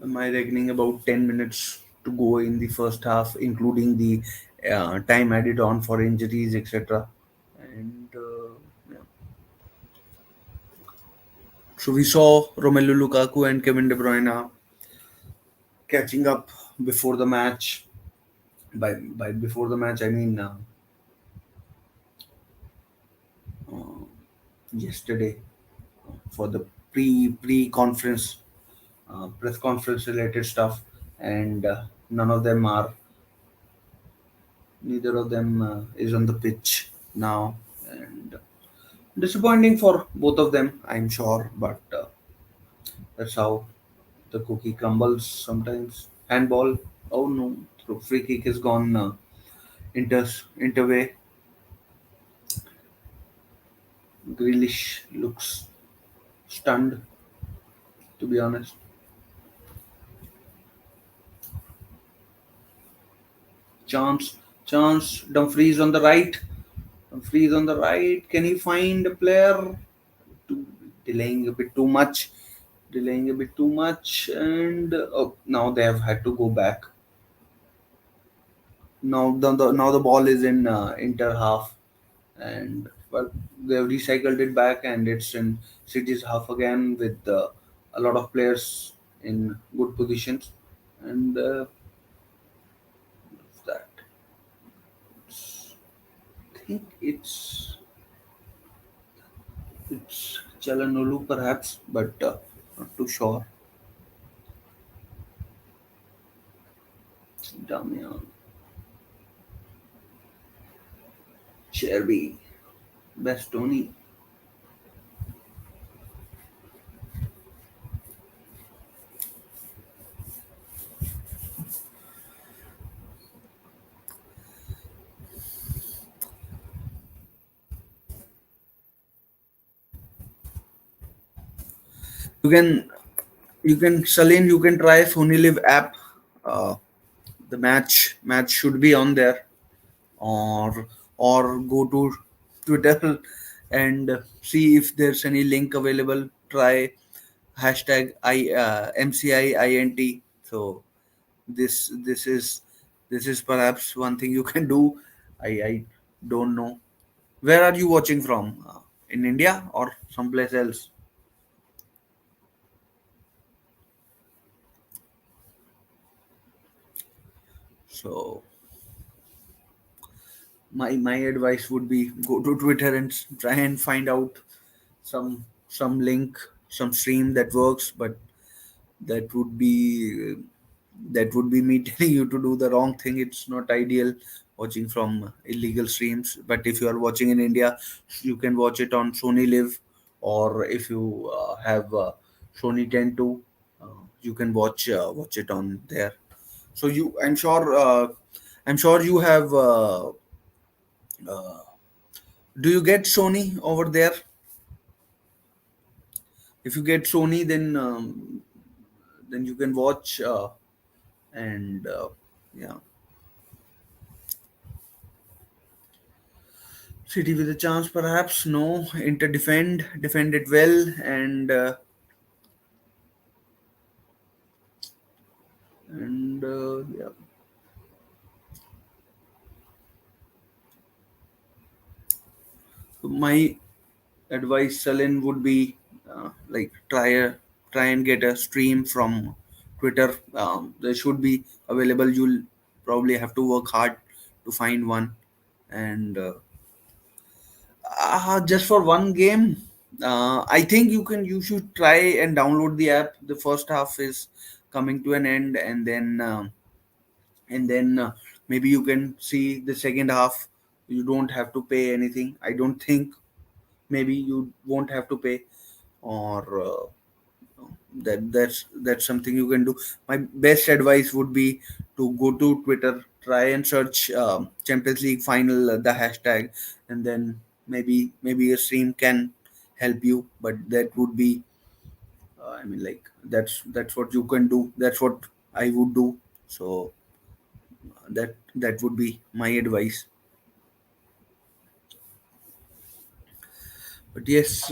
Am I reckoning about 10 minutes to go in the first half, including the time added on for injuries, etc. And yeah. So we saw Romelu Lukaku and Kevin De Bruyne catching up before the match. By before the match, I mean yesterday for the pre conference press conference related stuff, and none of them are neither of them is on the pitch now, and disappointing for both of them, I'm sure, but that's how the cookie crumbles sometimes. Handball, oh no, through free kick is gone. Interway. Grealish looks stunned, to be honest. Chance, Dumfries on the right. Dumfries on the right. Can he find a player? Too, delaying a bit too much. Delaying a bit too much, and oh, now they have had to go back. Now the ball is in Inter half, and well, they have recycled it back, and it's in City's half again with a lot of players in good positions, and that I think it's Chalanolu perhaps, but not too sure. Damian Cherby, Bastoni. You can Salim, you can try Sony Live app. Uh, the match should be on there, or go to Twitter and see if there's any link available. Try hashtag MCIINT. So this is perhaps one thing you can do. I don't know. Where are you watching from? In India or someplace else? So my advice would be go to Twitter and try and find out some link, some stream that works, but that would be that would be me telling you to do the wrong thing. It's not ideal watching from illegal streams, but if you are watching in India, you can watch it on Sony Live, or if you have Sony 10 2, you can watch it on there. So I'm sure you have do you get Sony over there? If you get Sony, then you can watch and yeah. City with a chance, perhaps. No, Inter defend it well, and yeah. So my advice, Salin, would be like try and get a stream from Twitter. There should be available. You'll probably have to work hard to find one, and just for one game. I think you should try and download the app. The first half is coming to an end, and then maybe you can see the second half. You don't have to pay anything, I don't think. Maybe you won't have to pay, or that's something you can do. My best advice would be to go to Twitter, try and search Champions League final, the hashtag, and then maybe a stream can help you, but that would be I mean, like, that's what you can do, that's what I would do. So that would be my advice. But yes,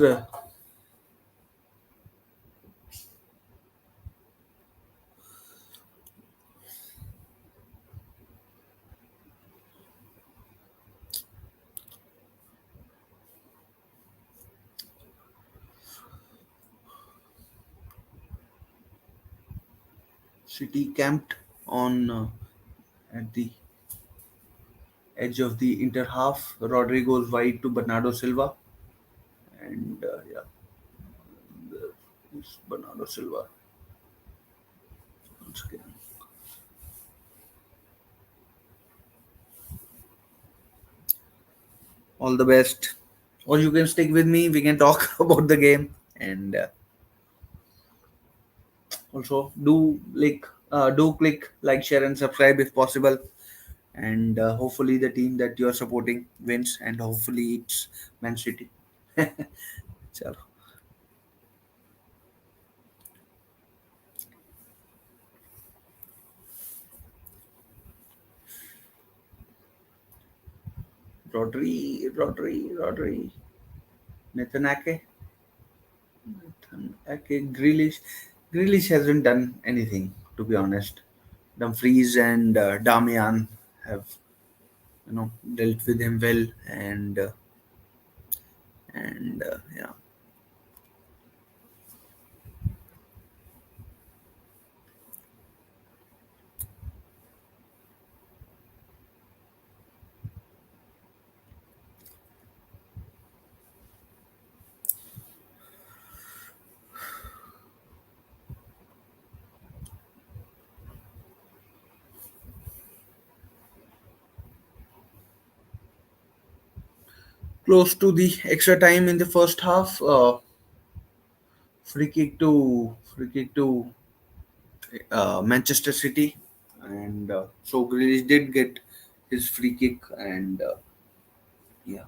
City camped on at the edge of the Inter half. Rodri goes wide to Bernardo Silva, and yeah, it's Bernardo Silva once again. All the best. Or you can stick with me. We can talk about the game, and also do click like, share, and subscribe if possible. And hopefully the team that you are supporting wins, and hopefully it's Man City. Chalo. Rodri. Nathan Ake. Nathan Ake. Grealish hasn't done anything, to be honest. Dumfries and Damian have, dealt with him well, and yeah. Close to the extra time in the first half. Free kick to Manchester City, and so Grealish did get his free kick, and yeah,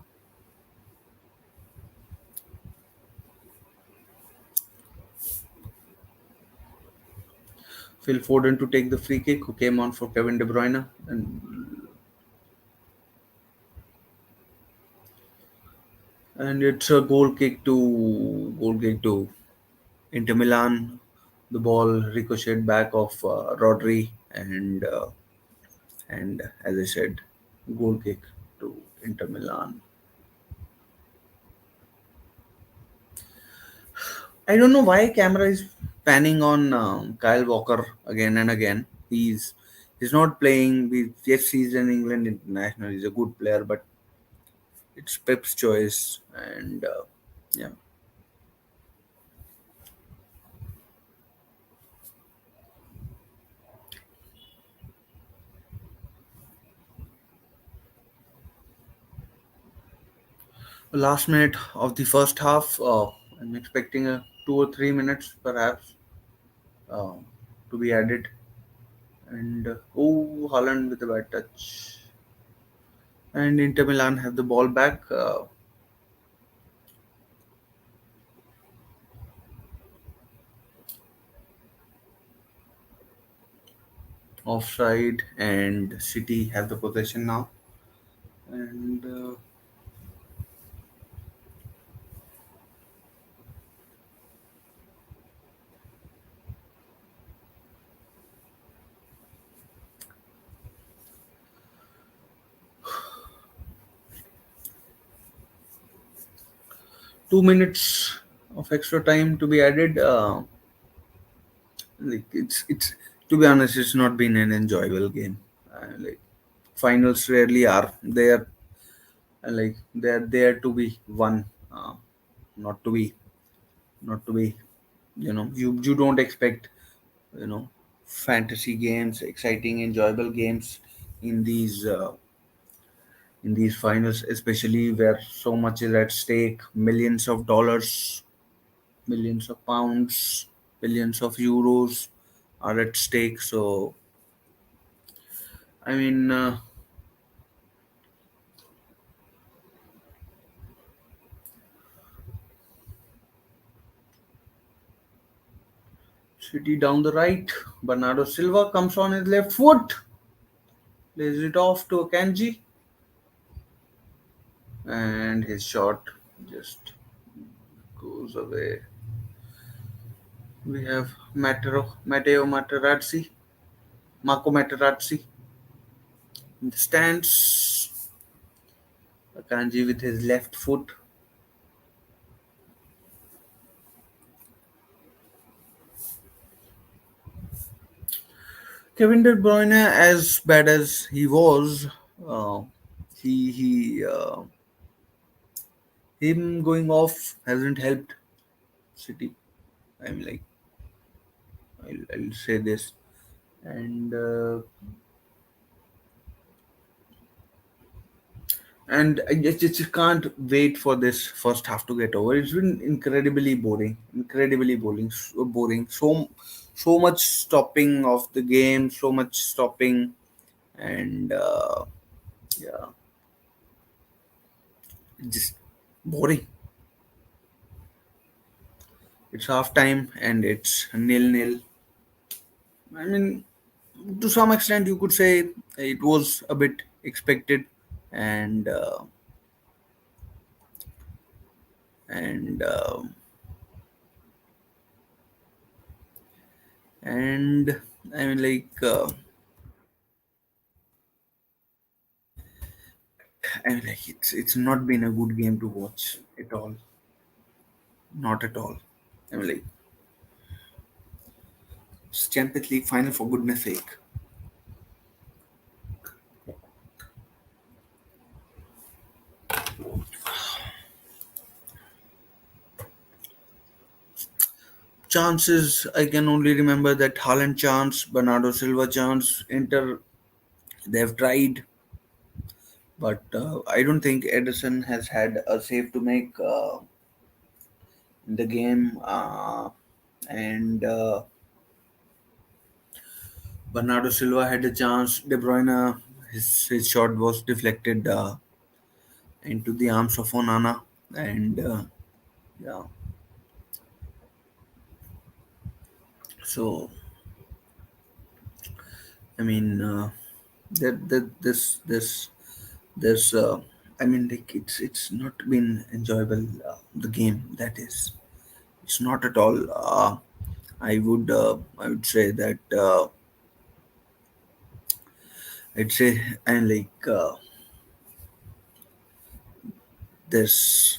Phil Foden to take the free kick, who came on for Kevin De Bruyne, and it's a goal kick to Inter Milan. The ball ricocheted back of Rodri, and as I said, goal kick to Inter Milan. I don't know why camera is panning on Kyle Walker again and again. He's not playing. Yes, he's an England international. He's a good player, but it's Pep's choice. And yeah, the last minute of the first half. I'm expecting a 2 or 3 minutes, perhaps, uh, to be added. And oh, Holland with a bad touch. And Inter Milan have the ball back. Offside, and City have the possession now. And 2 minutes of extra time to be added. Like it's to be honest, it's not been an enjoyable game. Like finals rarely are. They're there to be won, not to be not to be. You don't expect, you know fantasy games, exciting, enjoyable games in these finals, especially where so much is at stake, millions of dollars, millions of pounds, billions of euros are at stake. So, I mean, City down the right. Bernardo Silva comes on his left foot, lays it off to Akanji, and his shot just goes away. We have Matteo Marco Materazzi in the stands. Akanji with his left foot. Kevin De Bruyne, as bad as he was, uh, he him going off hasn't helped City. I'm like, I'll say this, and I just can't wait for this first half to get over. It's been incredibly boring, boring. So much stopping of the game, so much stopping, and yeah, just boring. It's half time and it's nil nil. I mean, to some extent, you could say it was a bit expected, and and um and I mean, it's not been a good game to watch at all, not at all. I mean, it's Champions League final for goodness sake. Chances, I can only remember that Haaland chance, Bernardo Silva chance, Inter, they've tried, but I don't think Edison has had a save to make in the game, and Bernardo Silva had a chance. De Bruyne, his shot was deflected into the arms of Onana, and yeah, so I mean, this I mean, it's not been enjoyable. The game, that is, it's not at all. I would say that I'd say and this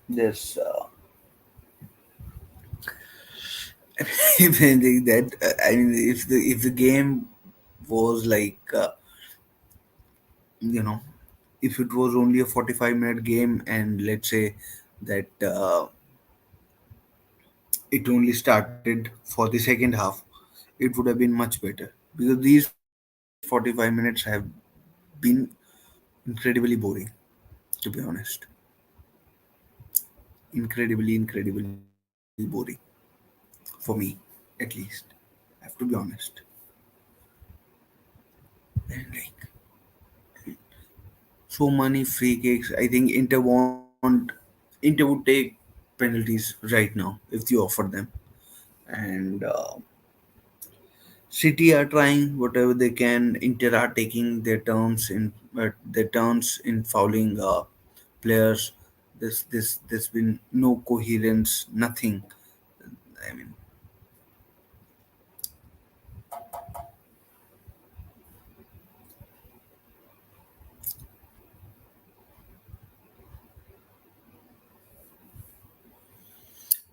this even that I mean, if the game was you know if it was only a 45-minute game, and let's say that it only started for the second half, it would have been much better, because these 45 minutes have been incredibly boring, to be honest. Incredibly boring for me, at least. I have to be honest. And so many free kicks. I think Inter would take penalties right now if you offer them. And City are trying whatever they can. Inter are taking their turns in fouling players. There's been no coherence, nothing. I mean,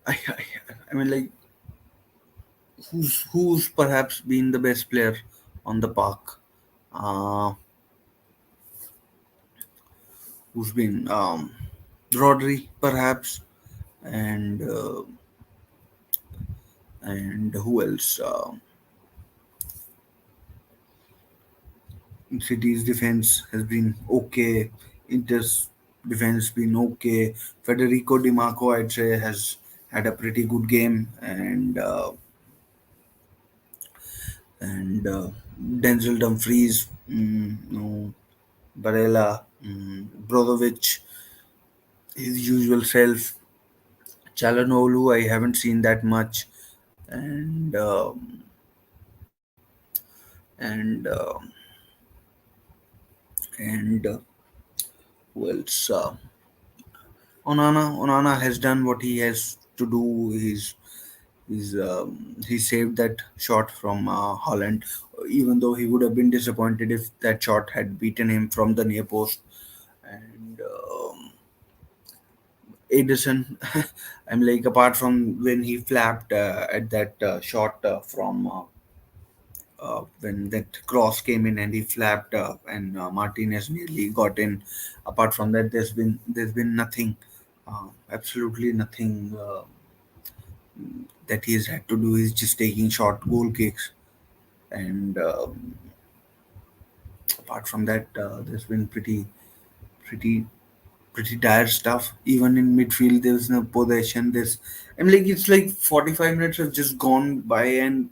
I, I mean, who's perhaps been the best player on the park? Uh, who's been Rodri perhaps, and who else? City's defense has been okay. Inter's defense been okay. Federico Di Marco, I'd say, has had a pretty good game, and Denzel Dumfries, no, Barella, Brozovic, his usual self. Chalanolu, I haven't seen that much, and and and who else? Onana has done what he has to do. He saved that shot from Holland, even though he would have been disappointed if that shot had beaten him from the near post. And Edison, I'm apart from when he flapped at that shot when that cross came in and he flapped and Martinez nearly got in. Apart from that, there's been nothing, absolutely nothing that he's had to do. He's just taking short goal kicks, and apart from that, there's been pretty pretty dire stuff. Even in midfield, there's no possession. It's like 45 minutes have just gone by, and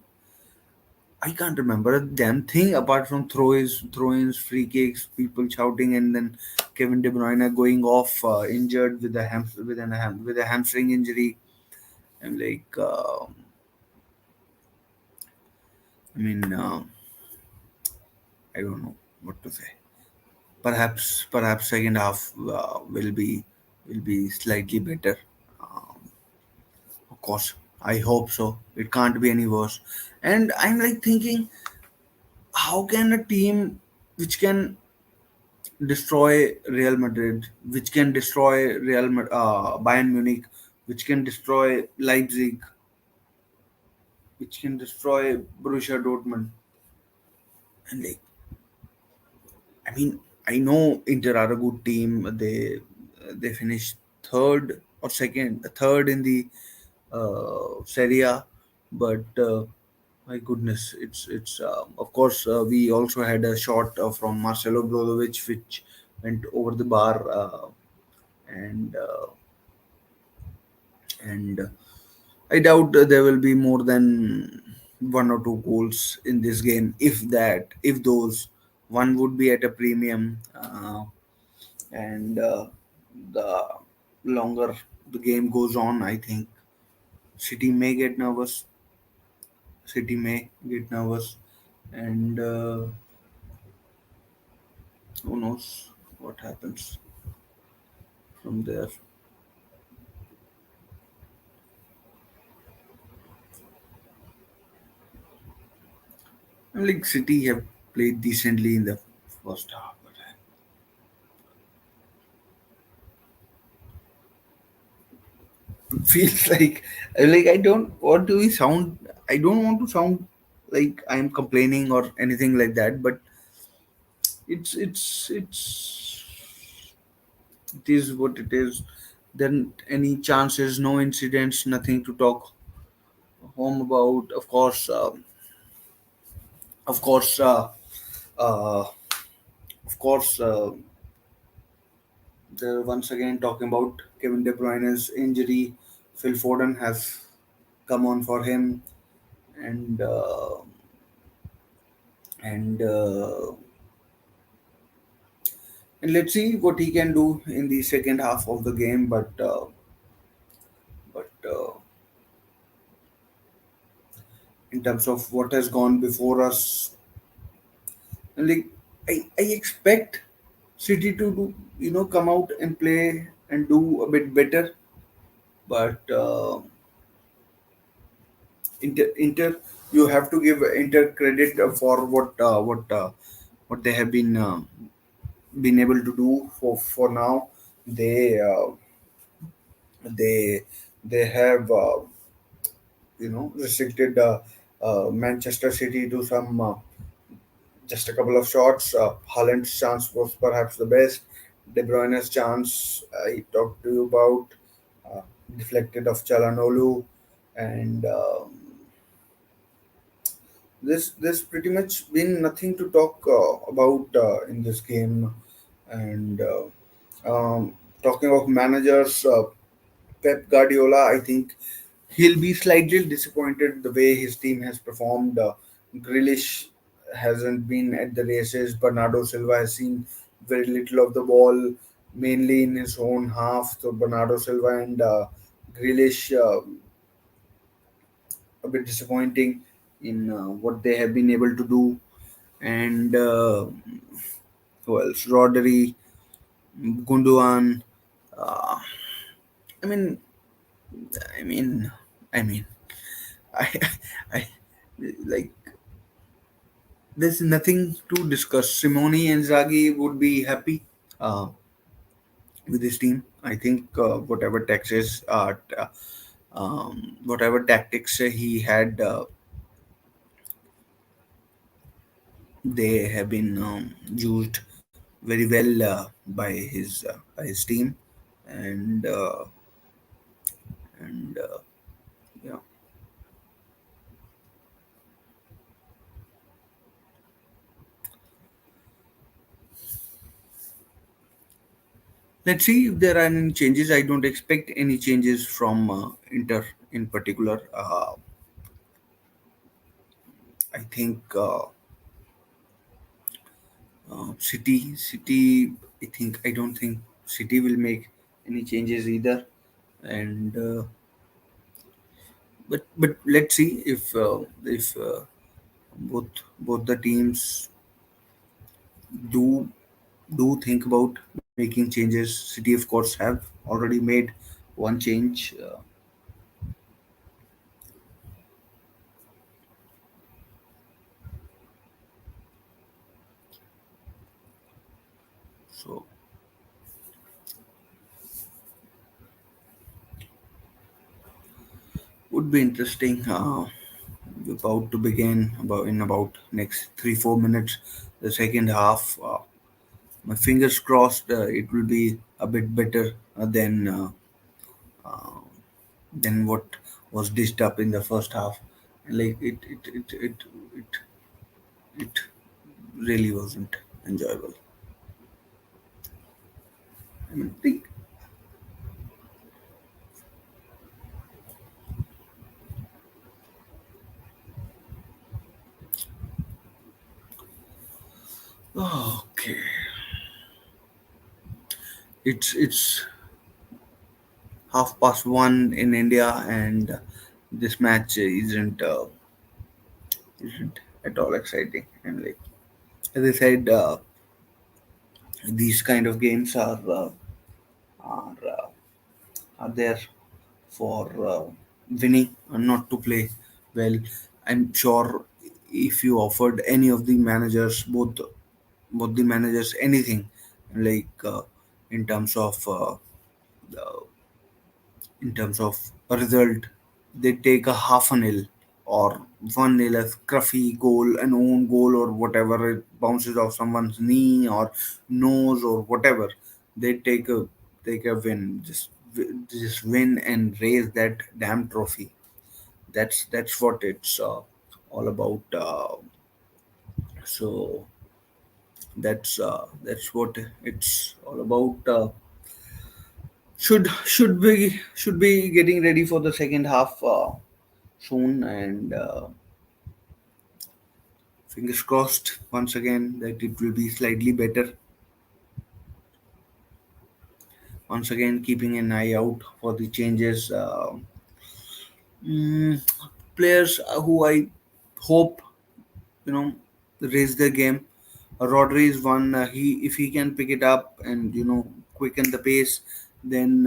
I can't remember a damn thing apart from throw-ins, free kicks, people shouting, and then Kevin De Bruyne going off injured with a hamstring injury. I'm like, I mean, I don't know what to say. Perhaps second half will be slightly better. Um, of course, I hope so. It can't be any worse. And I'm like thinking, how can a team which can destroy Real Madrid, which can destroy Bayern Munich, which can destroy Leipzig, which can destroy Borussia Dortmund, and like, I mean, I know Inter are a good team. They finished third in the Serie A, but my goodness, it's of course we also had a shot from Marcelo Brozovic which went over the bar, and and I doubt there will be more than one or two goals in this game. If those, one would be at a premium, and the longer the game goes on, I think City may get nervous. City may get nervous, and who knows what happens from there. Like City have played decently in the first half, but it feels like I don't want to sound. I don't want to sound like I'm complaining or anything like that, but it is what it is. Then any chances, no incidents, nothing to talk home about. Of course, uh, of course. They're once again talking about Kevin De Bruyne's injury. Phil Foden has come on for him, and and uh, and let's see what he can do in the second half of the game. But in terms of what has gone before us, like I expect City to do, come out and play and do a bit better, but Inter, you have to give Inter credit for what they have been able to do for now. They they they have restricted Manchester City to some just a couple of shots. Haaland's chance was perhaps the best. De Bruyne's chance I talked to you about, uh, deflected of Chalanolu, and there's pretty much been nothing to talk about in this game. And talking of managers, Pep Guardiola, I think he'll be slightly disappointed the way his team has performed. Grealish hasn't been at the races. Bernardo Silva has seen very little of the ball, mainly in his own half. So Bernardo Silva and Grealish, a bit disappointing in what they have been able to do. And who else? Rodri, Gundogan. Uh, I mean, I mean, I mean, I, I like. There's nothing to discuss. Simone and Zaghi would be happy uh, with his team. I think whatever tactics he had they have been used very well by his team, and and yeah. Let's see if there are any changes. I don't expect any changes from Inter in particular. I think City. I don't think City will make any changes either. And but let's see if both the teams do do think about making changes. City, of course, have already made one change. So would be interesting. About to begin about in about next 3 4 minutes. The second half. My fingers crossed. It will be a bit better uh, than what was dished up in the first half. Like it, it really wasn't enjoyable. I mean, okay, it's 1:30 in India, and this match isn't at all exciting. And like as I said, these kind of games are are there for winning and not to play well. I'm sure if you offered any of the managers, both the managers, anything like in terms of in terms of a result, they take a half a nil or 1-0, a scruffy goal, an own goal, or whatever. It bounces off someone's knee or nose or whatever. They take a win. Just win and raise that damn trophy. That's what it's all about. So that's what it's all about. Should be getting ready for the second half soon, and fingers crossed once again that it will be slightly better. Once again, keeping an eye out for the changes. Mm, Players who I hope raise their game. Rodri is one. He if he can pick it up and quicken the pace, then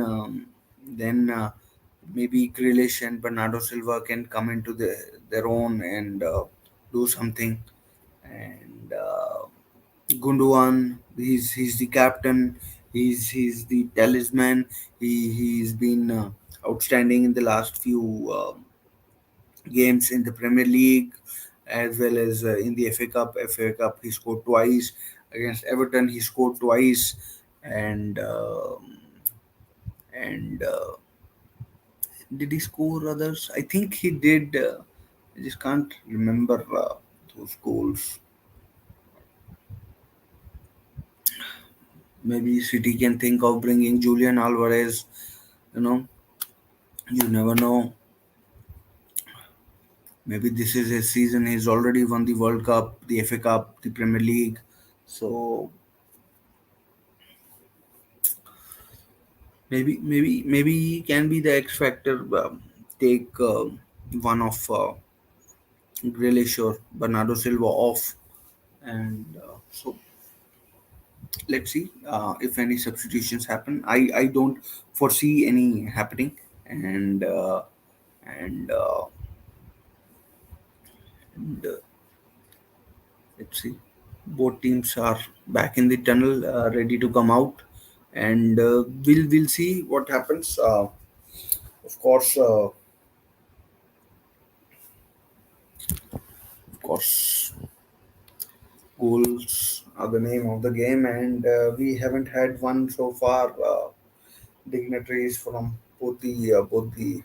maybe Grealish and Bernardo Silva can come into their own and do something. And Gundogan, he's the captain. He's the talisman. He's been outstanding in the last few games in the Premier League, as well as in the FA Cup. FA Cup, he scored twice against Everton. He scored twice, and and did he score others? I think he did. I just can't remember those goals. Maybe City can think of bringing Julian Alvarez. You know, you never know. Maybe this is his season. He's already won the World Cup, the FA Cup, the Premier League. So maybe he can be the X factor. Take one of Grealish or Bernardo Silva off, and so let's see if any substitutions happen. I don't foresee any happening, and and, uh, and let's see. Both teams are back in the tunnel, ready to come out, and we'll see what happens. Of course, of course, Goals are the name of the game, and we haven't had one so far. Dignitaries from both the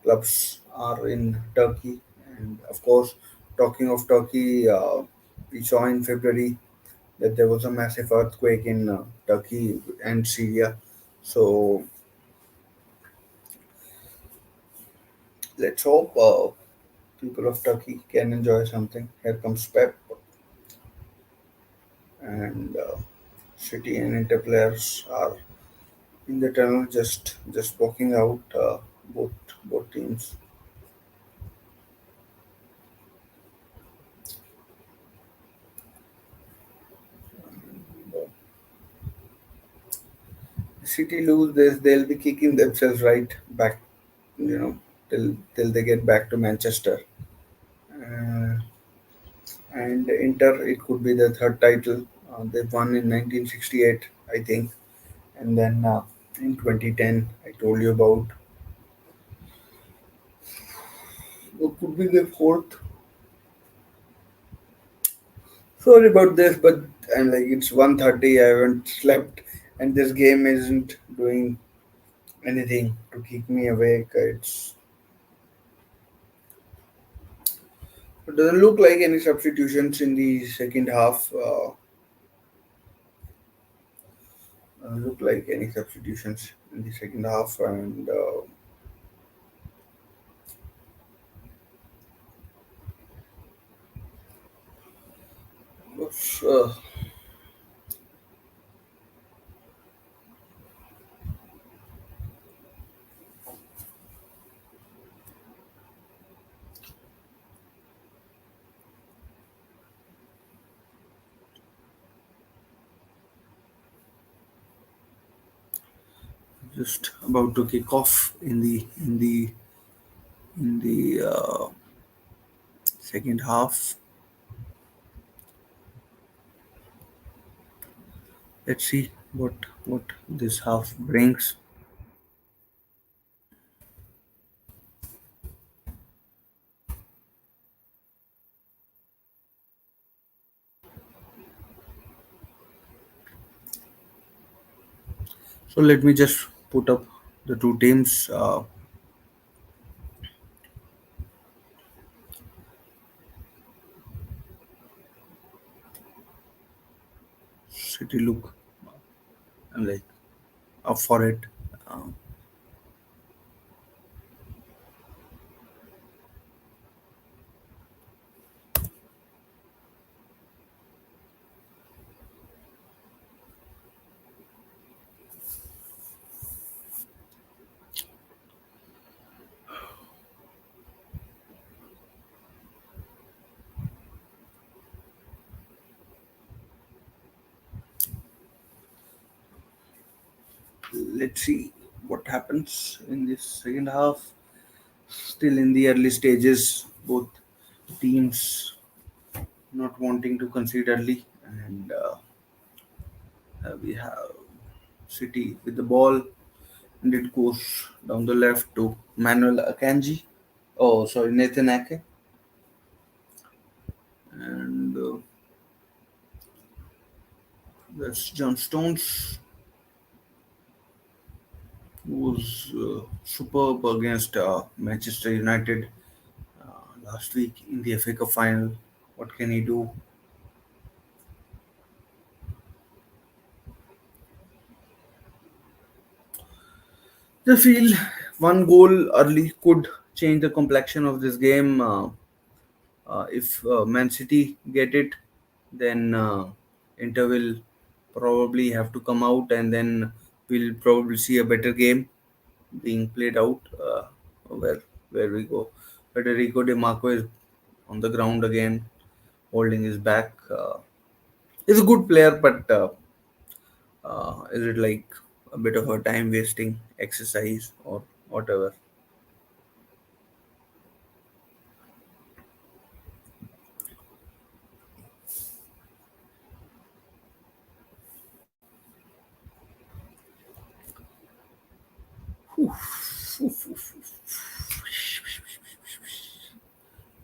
clubs are in Turkey, and of course, talking of Turkey, we saw in February that there was a massive earthquake in Turkey and Syria. So let's hope people of Turkey can enjoy something. Here comes Pep, and City and Inter players are in the tunnel, just walking out. Both teams. City lose this, they'll be kicking themselves right back, you know, till they get back to Manchester. Uh, and Inter, it could be the third title. They won in 1968, I think, and then in 2010, I told you about. What could be the fourth? Sorry about this, but I'm like it's 1:30. I haven't slept, and this game isn't doing anything to keep me awake. It doesn't look like any substitutions in the second half. Look like any substitutions in the second half, and uh, just about to kick off in the second half. Let's see what this half brings. So let me just put up the two teams. City look, I'm like up for it. Uh, let's see what happens in this second half. Still in the early stages, both teams not wanting to concede early, and we have City with the ball, and it goes down the left to Manuel Akanji. Oh, sorry, Nathan Ake, and that's John Stones, who was superb against Manchester United last week in the FA Cup final. What can he do? I feel one goal early could change the complexion of this game. If Man City get it, then Inter will probably have to come out, and then we'll probably see a better game being played out. Where we go, Federico De Marco is on the ground again, holding his back. He's a good player, but is it like a bit of a time wasting exercise or whatever?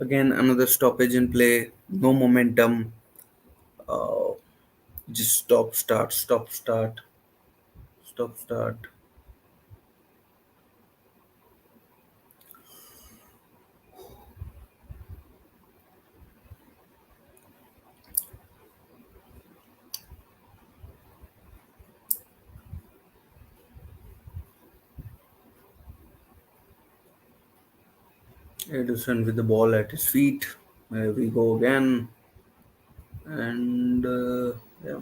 Again, another stoppage in play. No momentum. Uh, just stop, start, stop, start, stop, start. Edison with the ball at his feet. There we go again. And yeah,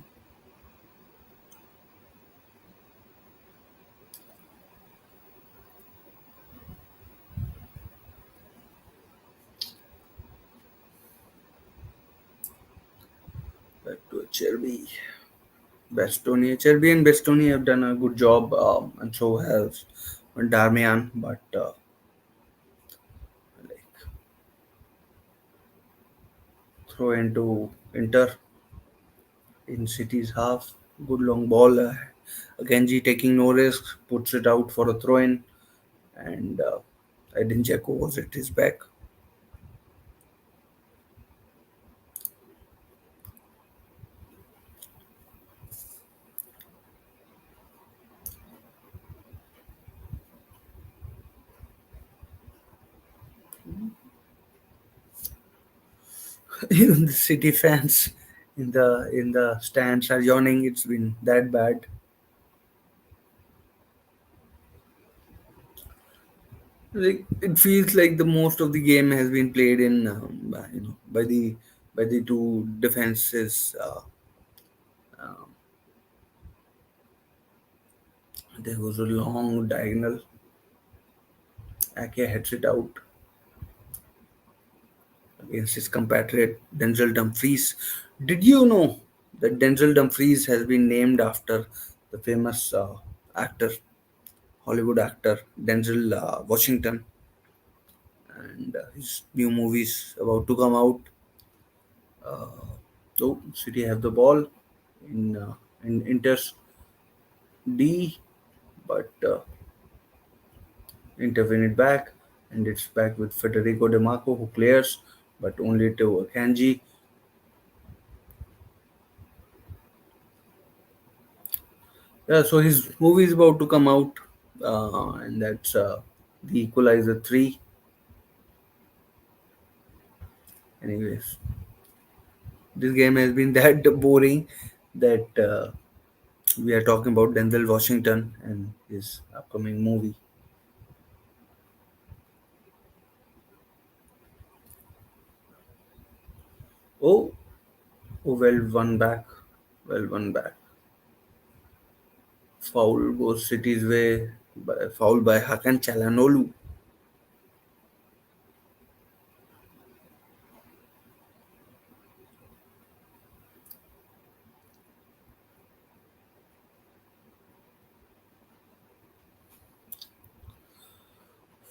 back to Cherby. Bastoni. Cherby and Bastoni have done a good job, and so has Darmian. But like throw into Inter in City's half. Good long ball. Genji taking no risk, puts it out for a throw in, and Edin Dzeko was at his back. Even the City fans in the stands are yawning. It's been that bad. Like it feels like the most of the game has been played in by the two defenses. Um, there was a long diagonal. Ake heads it out against his compatriot Denzel Dumfries. Did you know that Denzel Dumfries has been named after the famous actor, Hollywood actor Denzel Washington, and his new movies about to come out. So City have the ball in Inter's D, but intervene it back, and it's back with Federico De Marco who clears, but only to Kanji. Yeah, so his movie is about to come out, and that's the Equalizer 3. Anyways, this game has been that boring that we are talking about Denzel Washington and his upcoming movie. Oh, oh, well, one back. Well, one back. Foul goes City's way. Foul by Hakan Çalhanoğlu.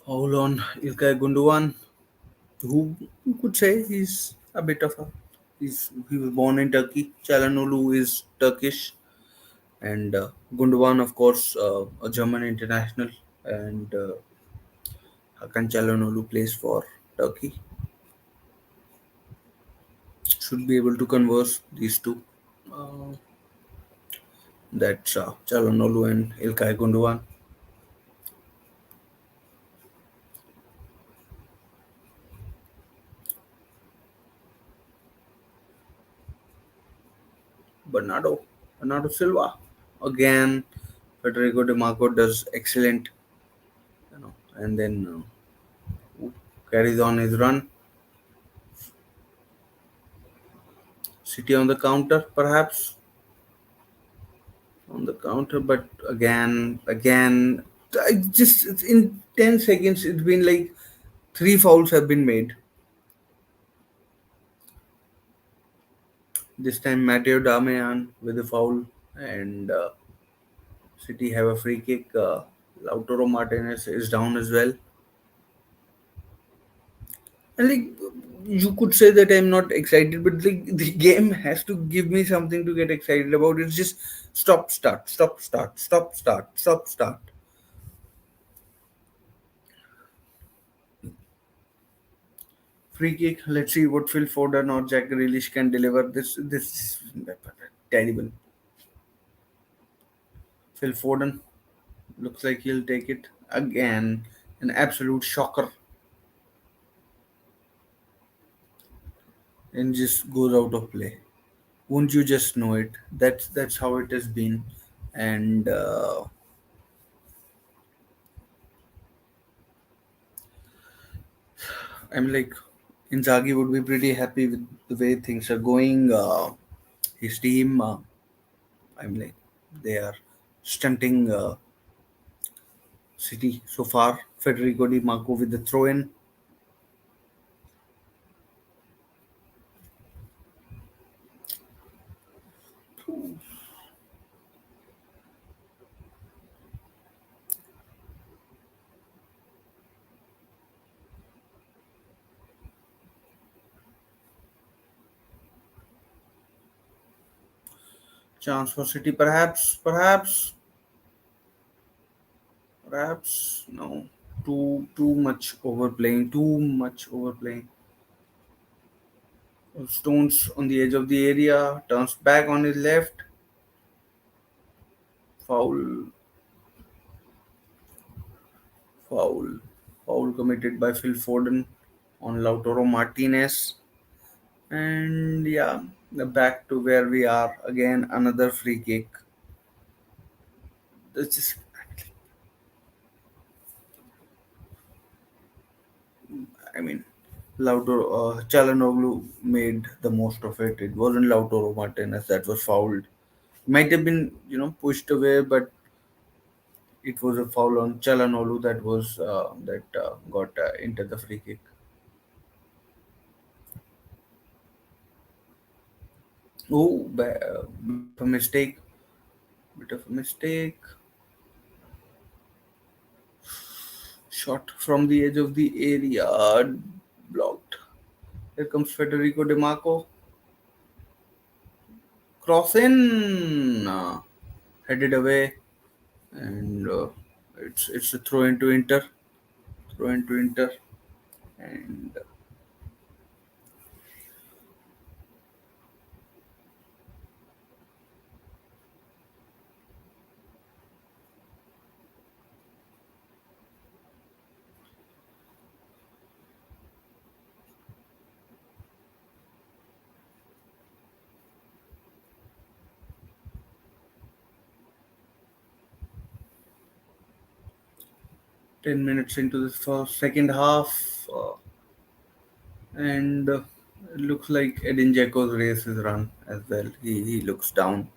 Foul on İlkay Gundogan, who you could say he's a bit of a. He was born in Turkey. Çalhanoğlu is Turkish, and Gundogan, of course, a German international, and Hakan Çalhanoğlu plays for Turkey. Should be able to converse these two. Uh, that's Çalhanoğlu and İlkay Gundogan. Bernardo, Bernardo Silva. Again, Federico De Marco does excellent, and then carries on his run. City on the counter, perhaps on the counter, but again, I just in 10 seconds, it's been like three fouls have been made. This time, Matteo Darmian with a foul, and City have a free kick. Lautaro Martinez is down as well. And like you could say that I'm not excited, but like the game has to give me something to get excited about. It's just stop, start, stop, start, stop, start, stop, start. Free kick. Let's see what Phil Foden or Jack Grealish can deliver. This terrible. Phil Foden looks like he'll take it again. An absolute shocker, and just goes out of play. Won't you just know it? That's how it has been, and I'm like, Inzaghi would be pretty happy with the way things are going. His team, I'm like, they are stunting City so far. Federico Di Marco with the throw in. Chance for City, perhaps. No, too much overplaying. Too much overplaying. Stones on the edge of the area. Turns back on his left. Foul, foul, foul committed by Phil Foden on Lautaro Martinez. And yeah, back to where we are again. Another free kick. That's just, I mean, Lautaro, Chalanoglu made the most of it. It wasn't Lautaro Martinez that was fouled. Might have been, pushed away, but it was a foul on Chalanoglu that was that got into the free kick. Oh, bit of a mistake. Bit of a mistake. Shot from the edge of the area. Blocked. Here comes Federico De Marco. Cross in. Headed away. And it's a throw into Inter. Throw into Inter. And 10 minutes into the first second half. And it looks like Edin Dzeko's race is run as well. He looks down.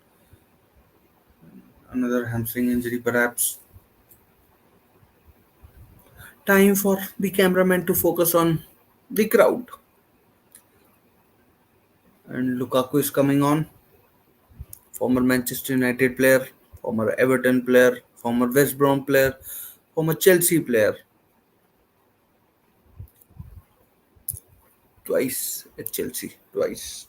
Another hamstring injury, perhaps. Time for the cameraman to focus on the crowd. And Lukaku is coming on. Former Manchester United player, former Everton player, former West Brom player, former Chelsea player. Twice at Chelsea. Twice.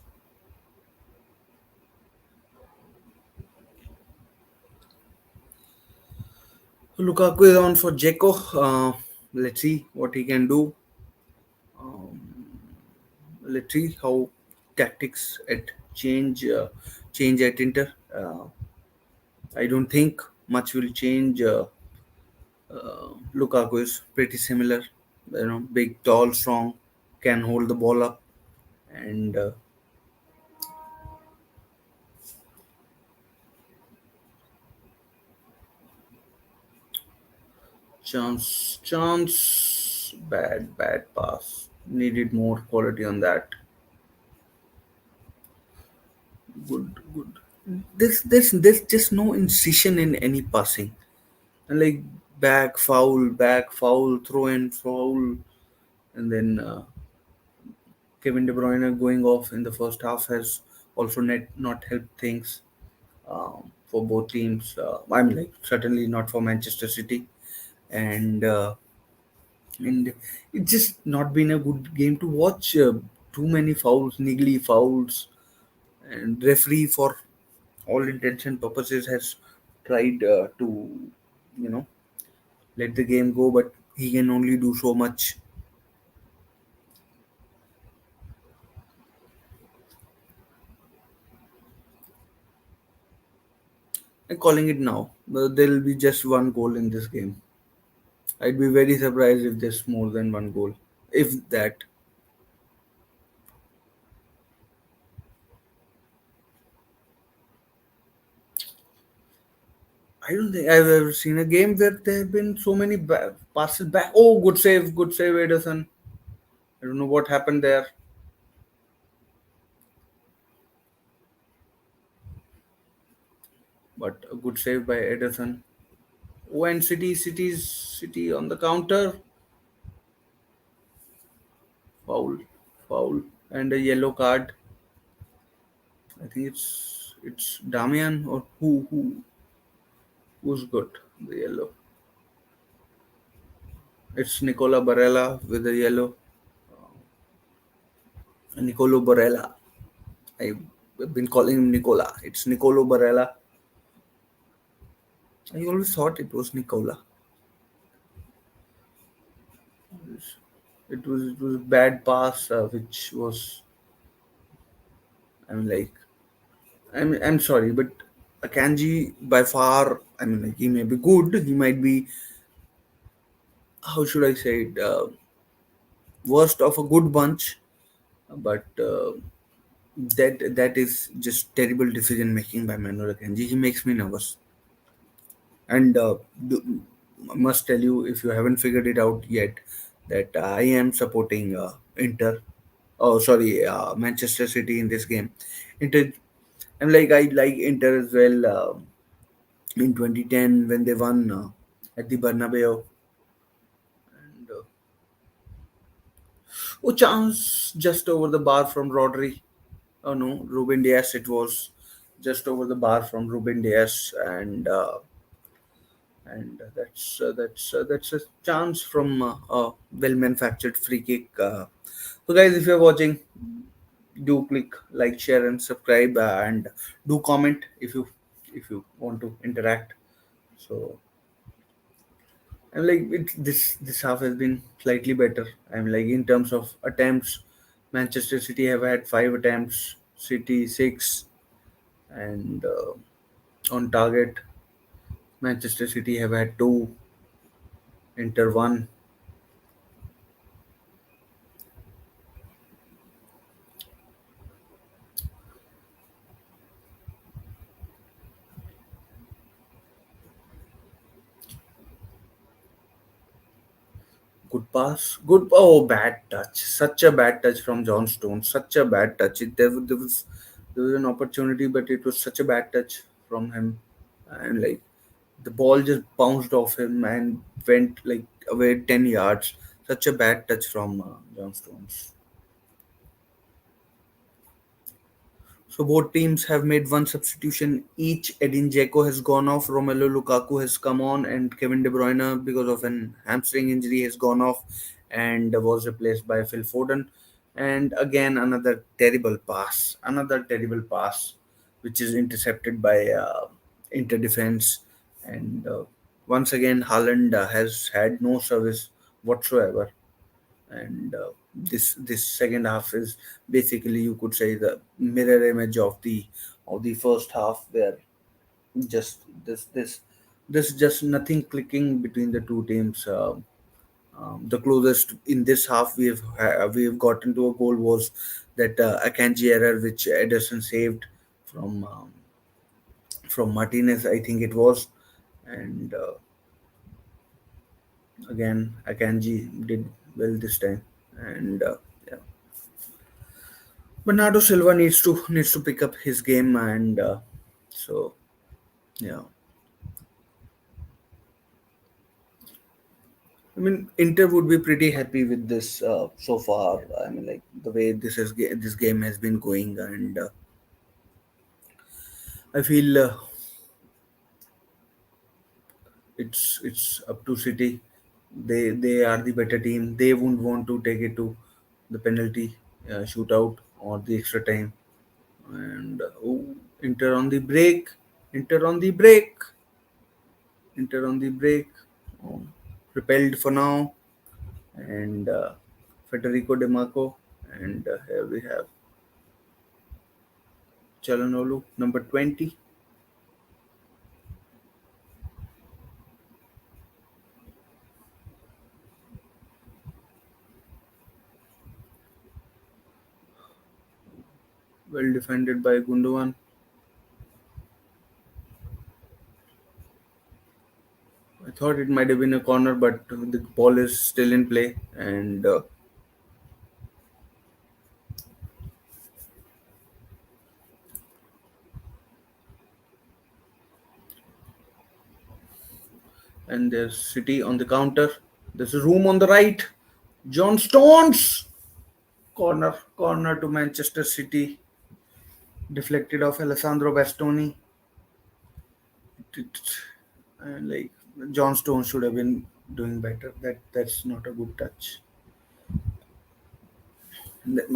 Lukaku is on for Dzeko. Let's see what he can do. Let's see how tactics at change at Inter. I don't think much will change. Lukaku is pretty similar. Big, tall, strong, can hold the ball up, and chance, bad pass. Needed more quality on that. Good. There's just no incision in any passing. And like back foul, throw in foul, and then Kevin De Bruyne going off in the first half has also not helped things for both teams. I'm like certainly not for Manchester City, and it's just not been a good game to watch. Too many fouls, niggly fouls, and referee for all intents and purposes has tried to you know let the game go, but he can only do so much. I'm calling it now. There will be just one goal in this game. I'd be very surprised if there's more than one goal. If that. I don't think I've ever seen a game where there have been so many passes back. Oh, good save, Ederson. I don't know what happened there, but a good save by Ederson. Oh, and City on the counter. Foul, foul, and a yellow card. I think it's Damian or who's good the yellow. It's Nicola Barella with the yellow. Nicolo Barella. I've been calling him Nicola. It's Nicolo Barella. I always thought it was Nicola. It was bad pass, which was, like, I'm sorry, but Akanji by far, like, he may be good, he might be, how should I say it, worst of a good bunch, but that is just terrible decision making by Manuel Akanji. He makes me nervous, and I must tell you, if you haven't figured it out yet, that I am supporting Inter. Oh, sorry, Manchester City in this game. Inter, I like Inter as well. In 2010 when they won at the Bernabeu. And, oh, chance just over the bar from Rodri. Oh no, Ruben Diaz. It was just over the bar from Ruben Diaz, and that's a chance from a well-manufactured free kick. So, guys, if you're watching, do click like, share, and subscribe, and do comment if you want to interact. So, I'm like, this half has been slightly better. I'm like, in terms of attempts, Manchester City have had 5 attempts, City six, and on target, Manchester City have had two, Inter one. Good pass, good. Oh, bad touch! Such a bad touch from John Stones. Such a bad touch. There was an opportunity, but it was such a bad touch from him, and like, the ball just bounced off him and went like away 10 yards. Such a bad touch from John Stones. So both teams have made one substitution each. Edin Dzeko has gone off, Romelu Lukaku has come on, and Kevin De Bruyne, because of an hamstring injury, has gone off and was replaced by Phil Foden. And again, another terrible pass, which is intercepted by Inter defense. And once again, Haaland has had no service whatsoever, and this second half is basically, you could say, the mirror image of the first half, where just this just nothing clicking between the two teams. The closest in this half we've gotten to a goal was that Akanji error, which Ederson saved from Martinez, I think it was. And again, Akanji did well this time, and yeah. Bernardo Silva needs to pick up his game, and so, yeah. I mean, Inter would be pretty happy with this so far. I mean, like, the way this game has been going, and I feel it's up to City. They are the better team. They wouldn't want to take it to the penalty shootout or the extra time. And oh, Inter on the break, Inter on the break, Inter on the break. Oh, repelled for now, and Federico De Marco, and here we have Chalanolu, number 20. defended by Gundogan. I thought it might have been a corner, but the ball is still in play, and there's City on the counter. There's a room on the right. John Stones corner to Manchester City, deflected off Alessandro Bastoni. Like John Stones should have been doing better. That's not a good touch.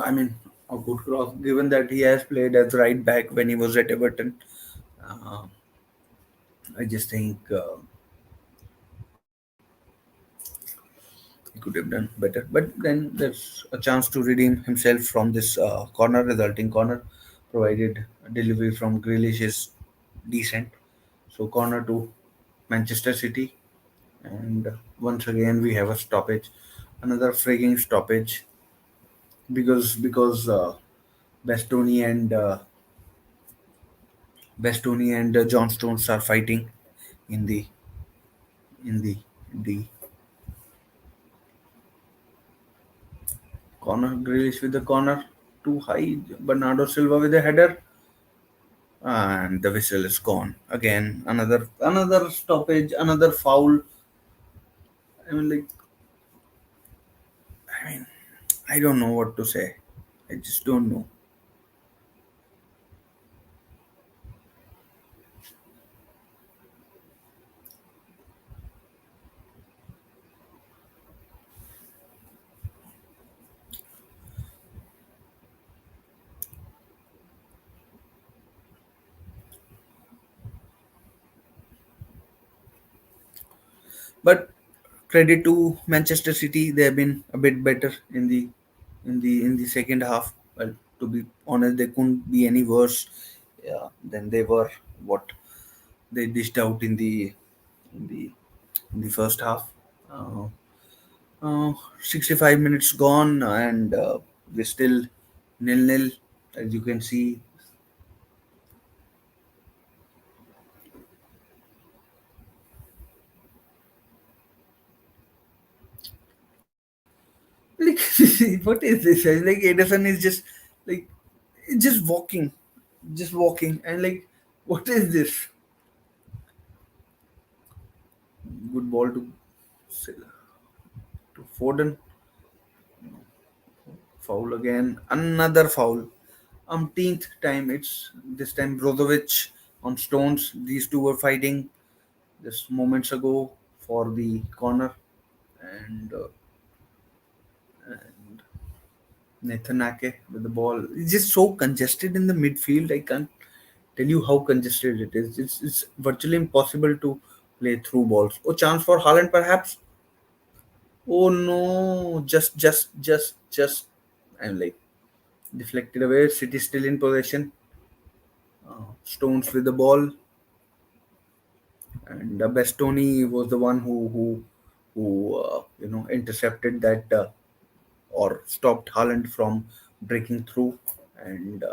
I mean, a good cross, given that he has played as right back when he was at Everton. Uh, I just think he could have done better. But then there's a chance to redeem himself from this resulting corner, provided a delivery from Grealish is decent. So corner to Manchester City, and once again we have a stoppage, another freaking stoppage because Bastoni and John Stones are fighting in the corner. Grealish with the corner too high. Bernardo Silva with a header, and the whistle is gone again. Another stoppage, another foul. I mean, like, I mean, I don't know what to say. I just don't know. But credit to Manchester City, they have been a bit better in the second half. Well, to be honest, they couldn't be any worse, yeah, than they were what they dished out in the in the first half. Uh, 65 minutes gone, and we're still nil-nil. As you can see, like what is this? Like Edison is like just walking, and like what is this? Good ball to Foden. Foul again. Another foul. Umpteenth time. It's this time Brozovic on Stones. These two were fighting just moments ago for the corner, and Nathan Ake with the ball. It's just so congested in the midfield. I can't tell you how congested it is. It's virtually impossible to play through balls. Oh, chance for Haaland perhaps. Oh no! Just. I'm like deflected away. City still in possession. Stones with the ball, and Bastoni was the one who intercepted that or stopped Haaland from breaking through. And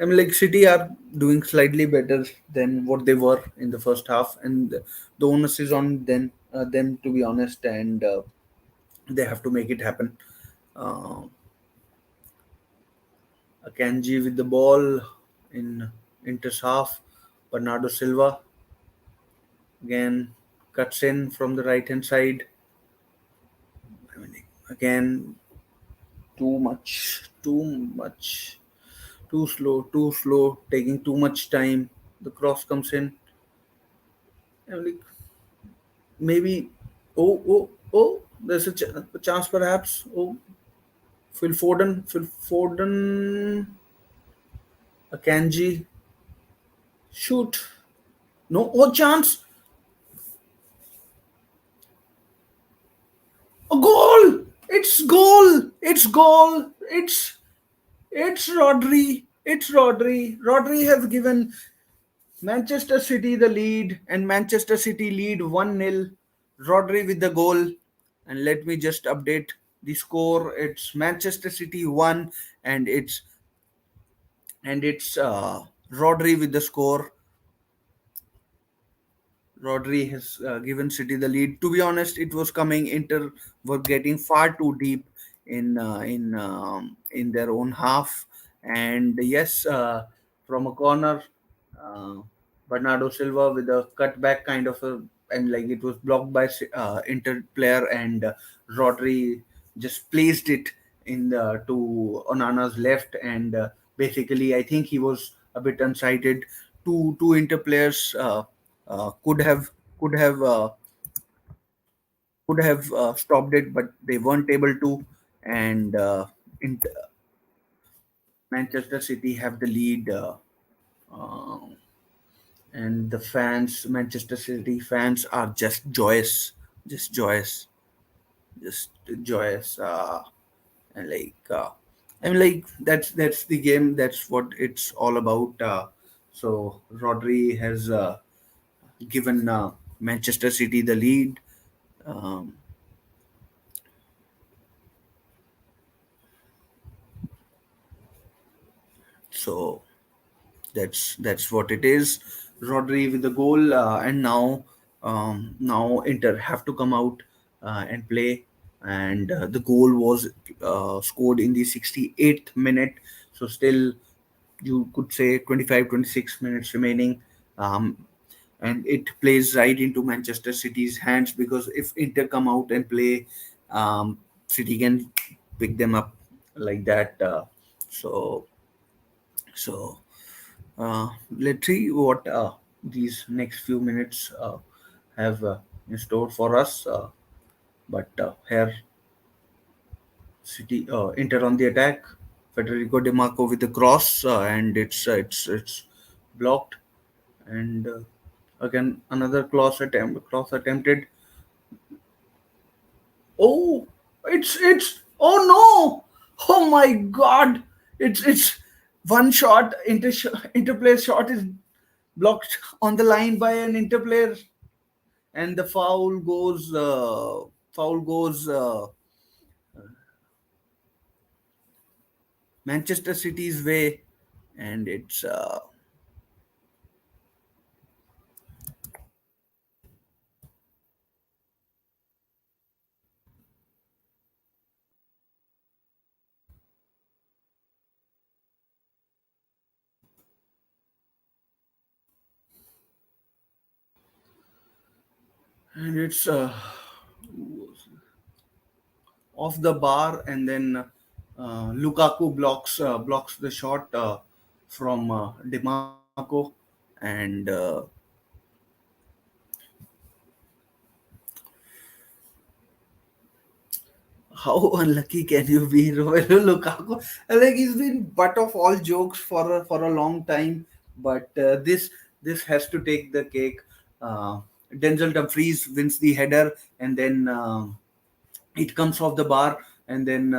I mean, like City are doing slightly better than what they were in the first half, and the onus is on them to be honest, and they have to make it happen. Uh, Akanji with the ball in Inter's half. Bernardo Silva again cuts in from the right hand side. I mean, again, too much, too slow, taking too much time. The cross comes in. I mean, like, maybe, oh, there's a chance perhaps. Oh, Phil Foden, Akanji, shoot. No, oh, chance. A goal! It's goal! It's goal! It's Rodri. It's Rodri. Rodri has given Manchester City the lead, and Manchester City lead 1-0. Rodri with the goal. And let me just update the score. It's Manchester City 1, and it's and it's Rodri with the score. Rodri has given City the lead. To be honest, it was coming. Inter were getting far too deep in their own half, and yes, from a corner, uh, Bernardo Silva with a cutback kind of a, and like it was blocked by Inter player, and Rodri just placed it in the to Onana's left, and basically I think he was a bit unsighted. Two Inter players. Uh, could have could have uh, could have stopped it, but they weren't able to. And in Manchester City have the lead, uh, and the fans, Manchester City fans, are just joyous, just joyous, just joyous. And like, I mean, like that's the game. That's what it's all about. So Rodri has given Manchester City the lead. Um, so that's what it is. Rodri with the goal, and now Inter have to come out and play. And the goal was scored in the 68th minute. So still, you could say 25, 26 minutes remaining. Um, and it plays right into Manchester City's hands, because if Inter come out and play, City can pick them up like that. So so let's see what these next few minutes have in store for us. But here, City Inter on the attack. Federico De Marco with the cross, and it's blocked. And again, another cross attempted. Oh, it's oh no! Oh my God! It's one shot. Interplay shot is blocked on the line by an interplayer, and the foul goes Manchester City's way, and it's off the bar, and then Lukaku blocks the shot from Demarco, and how unlucky can you be, Romelu Lukaku? Like, he's been butt of all jokes for a long time, but this has to take the cake. Uh, Denzel Dumfries wins the header, and then it comes off the bar, and then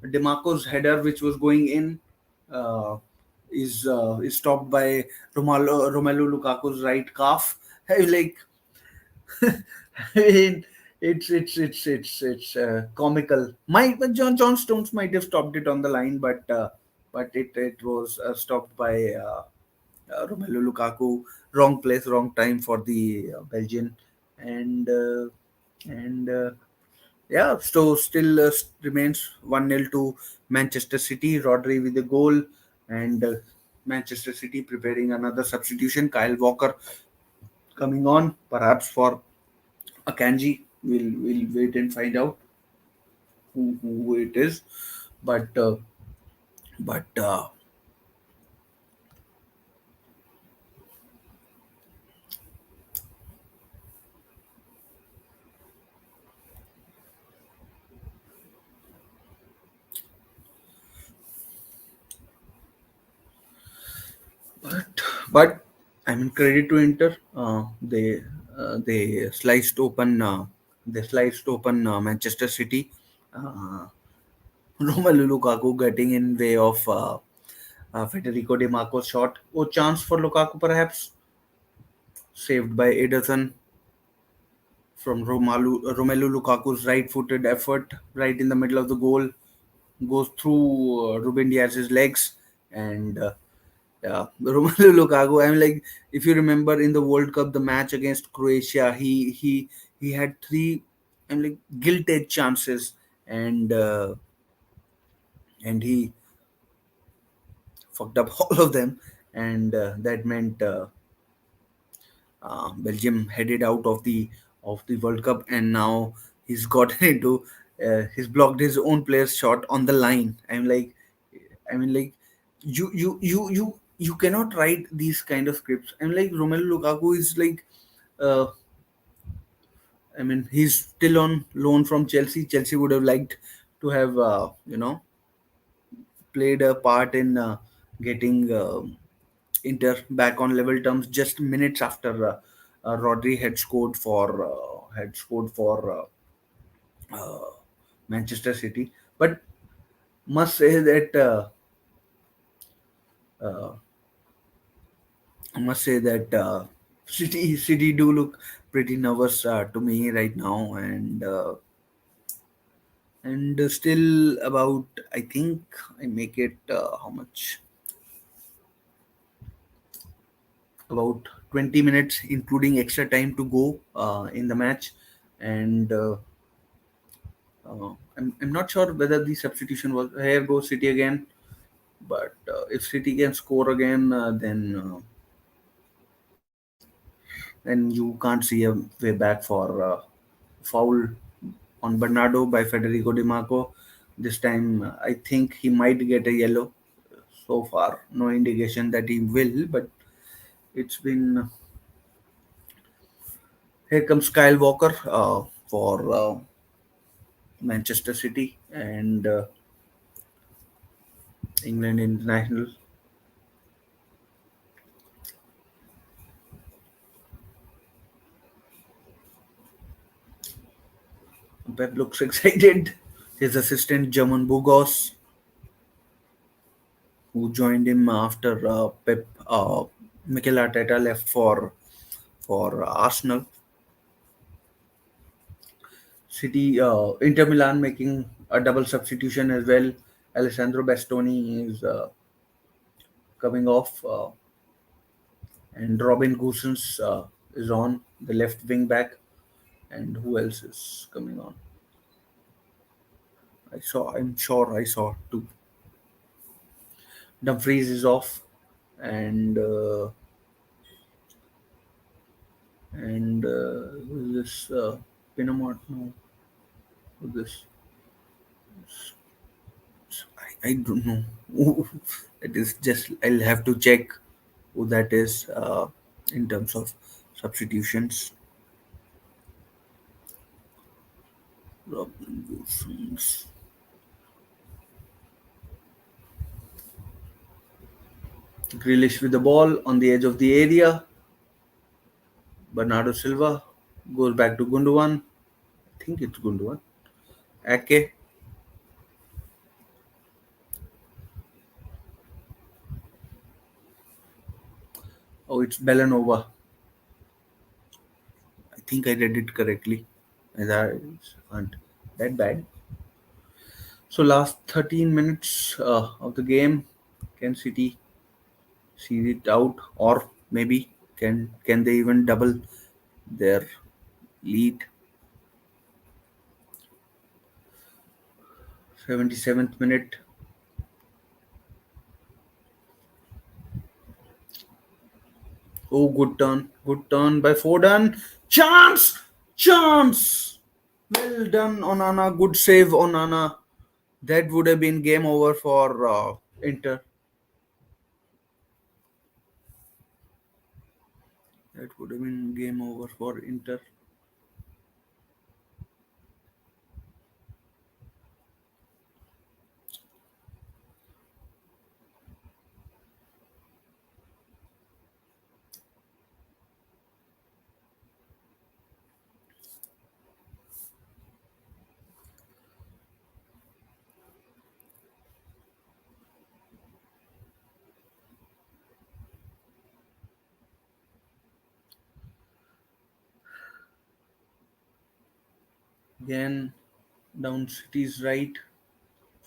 Demarco's header, which was going in, uh, is stopped by Romelu Lukaku's right calf. Like, I mean, it's comical. Might but John Stones might have stopped it on the line, but it was stopped by Romelu Lukaku. Wrong place, wrong time for the Belgian, and and yeah. So still remains 1-0 to Manchester City. Rodri with the goal, and Manchester City preparing another substitution. Kyle Walker coming on, perhaps for Akanji. We'll wait and find out who it is. But but but I mean, credit to Inter. They sliced open. Manchester City. Uh, Romelu Lukaku getting in way of Federico Di Marco's shot. Oh, chance for Lukaku perhaps, saved by Ederson from Romelu Lukaku's right-footed effort right in the middle of the goal, goes through Ruben Diaz's legs, and Yeah, Romelu Lukaku. I'm like, if you remember in the World Cup, the match against Croatia, he had three, I'm like, gilt-edged chances, and and he fucked up all of them, and that meant Belgium headed out of the World Cup, and now he's gotten into he's blocked his own player's shot on the line. I mean, like you cannot write these kind of scripts. I'm like Romelu Lukaku is like, uh, I mean, he's still on loan from Chelsea. Chelsea would have liked to have played a part in getting Inter back on level terms just minutes after Rodri had scored for Manchester City. But must say that uh, I must say that City do look pretty nervous to me right now, and still about, I think I make it how much, about 20 minutes including extra time to go in the match, and I'm not sure whether the substitution was here goes City again, but if City can score again, then you can't see a way back for foul on Bernardo by Federico Di Marco. This time, I think he might get a yellow. So far, no indication that he will, but it's been. Here comes Kyle Walker for Manchester City and England international. Pep looks excited. His assistant, German Bugos, who joined him after Mikel Arteta left for Arsenal. City, Inter Milan making a double substitution as well. Alessandro Bastoni is coming off, and Robin Gosens is on the left wing back. And who else is coming on? I'm sure I saw two. Dumfries is off, and who's this? Pinamont? No, who's this? I don't know. It is just I'll have to check who that is in terms of substitutions. Robin Gosens. Grealish with the ball on the edge of the area. Bernardo Silva goes back to Gundogan. I think it's Gundogan. Ake. Oh, it's Belanova. I think I read it correctly. That aren't that bad. So last 13 minutes of the game, can City see it out, or maybe can they even double their lead? 77th minute. Oh, good turn by Foden. Chance. Well done, Onana. Good save, Onana. That would have been game over for Inter. That would have been game over for Inter. Again, down City's right.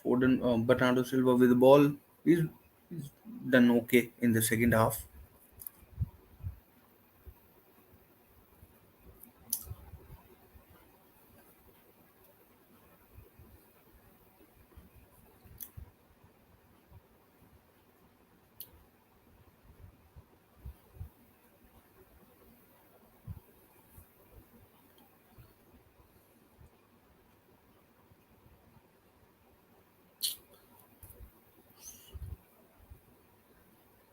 Foden, Bernardo Silva with the ball. He's done okay in the second half.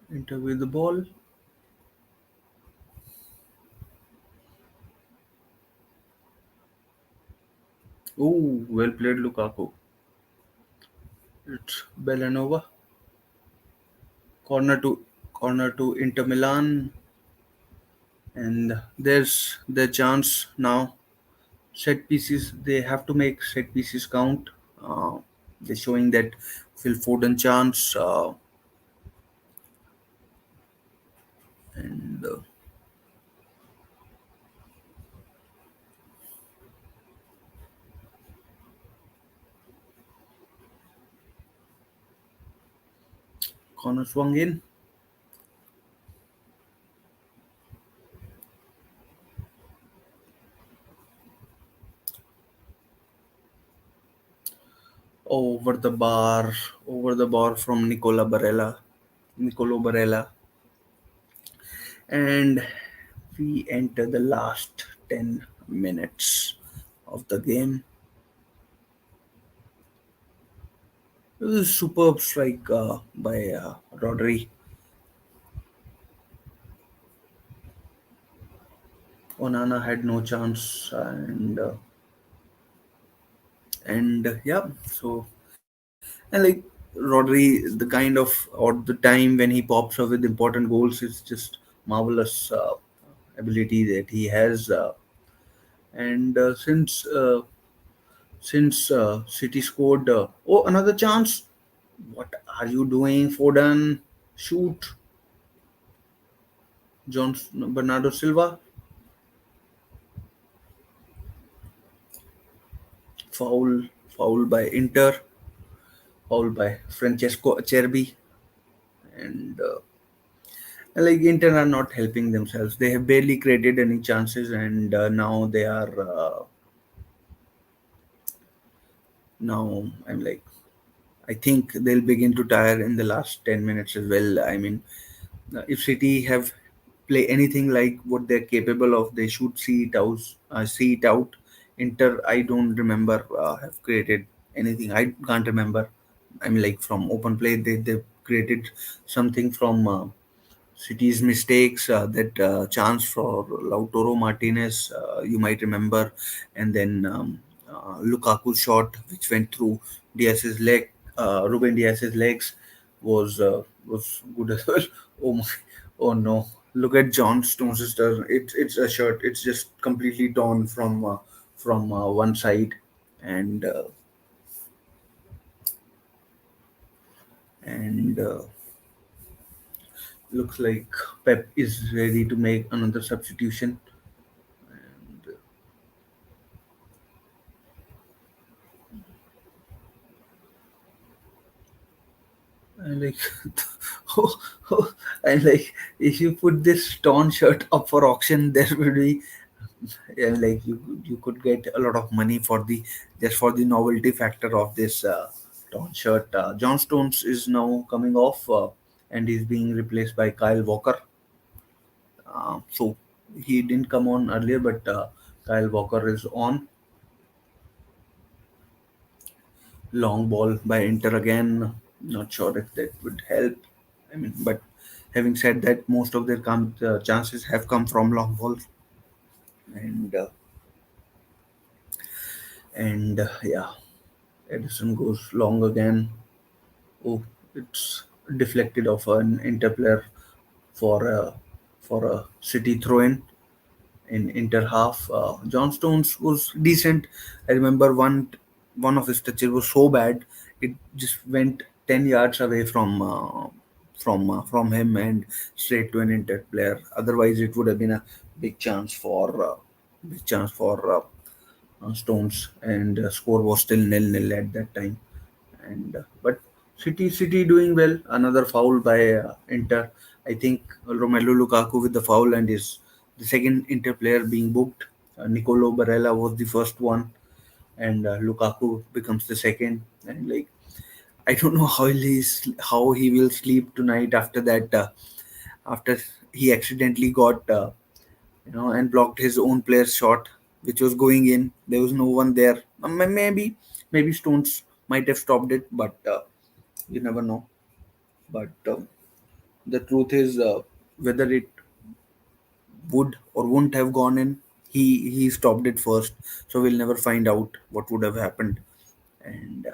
Inter with the ball. Oh, well played, Lukaku. It's Belanova. Corner to corner to Inter Milan, and there's the chance now. Set pieces. They have to make set pieces count. Uh, they're showing that Phil Foden chance and corner swung in. Over the bar from Nicolo Barella, and we enter the last 10 minutes of the game. It was a superb strike by Rodri. Onana had no chance, and yeah, so and like Rodri, the kind of or the time when he pops up with important goals is just marvelous ability that he has. And since City scored, oh, another chance. What are you doing, Foden? Shoot, John Bernardo Silva. Foul, foul by Inter, foul by Francesco Acerbi, and like Inter are not helping themselves. They have barely created any chances, and now they are. Now I'm like, I think they'll begin to tire in the last 10 minutes as well. I mean, if City have play anything like what they're capable of, they should see it out. See it out. Inter, I don't remember have created anything. I can't remember. I mean, like from open play, they created something from City's mistakes. That chance for Lautaro Martinez, you might remember, and then Lukaku's shot, which went through Diaz's leg, Ruben Diaz's legs, was good as well. Oh my, oh no! Look at John Stone's sister. It's a shirt. It's just completely torn from one side, and and looks like Pep is ready to make another substitution. And and like, oh, oh, and like, if you put this torn shirt up for auction, there will be, and like you could get a lot of money for the just for the novelty factor of this torn shirt. John Stones is now coming off, and he's being replaced by Kyle Walker. So he didn't come on earlier, but Kyle Walker is on. Long ball by Inter again. Not sure if that would help. I mean, but having said that, most of their chances have come from long balls, and yeah, Edison goes long again. Oh, it's deflected off an Inter player for a City throw-in in Inter half. John Stones was decent. I remember one of his touches was so bad it just went 10 yards away from him and straight to an Inter player. Otherwise, it would have been a big chance for Stones, and score was still nil nil at that time. And but City doing well. Another foul by Inter. I think Romelu Lukaku with the foul and is the second Inter player being booked. Nicolo Barella was the first one, and Lukaku becomes the second. And like I don't know how he will sleep tonight after that. After he accidentally got and blocked his own player's shot, which was going in. There was no one there. Maybe Stones might have stopped it, but you never know. But the truth is, whether it would or wouldn't have gone in, he stopped it first. So we'll never find out what would have happened. And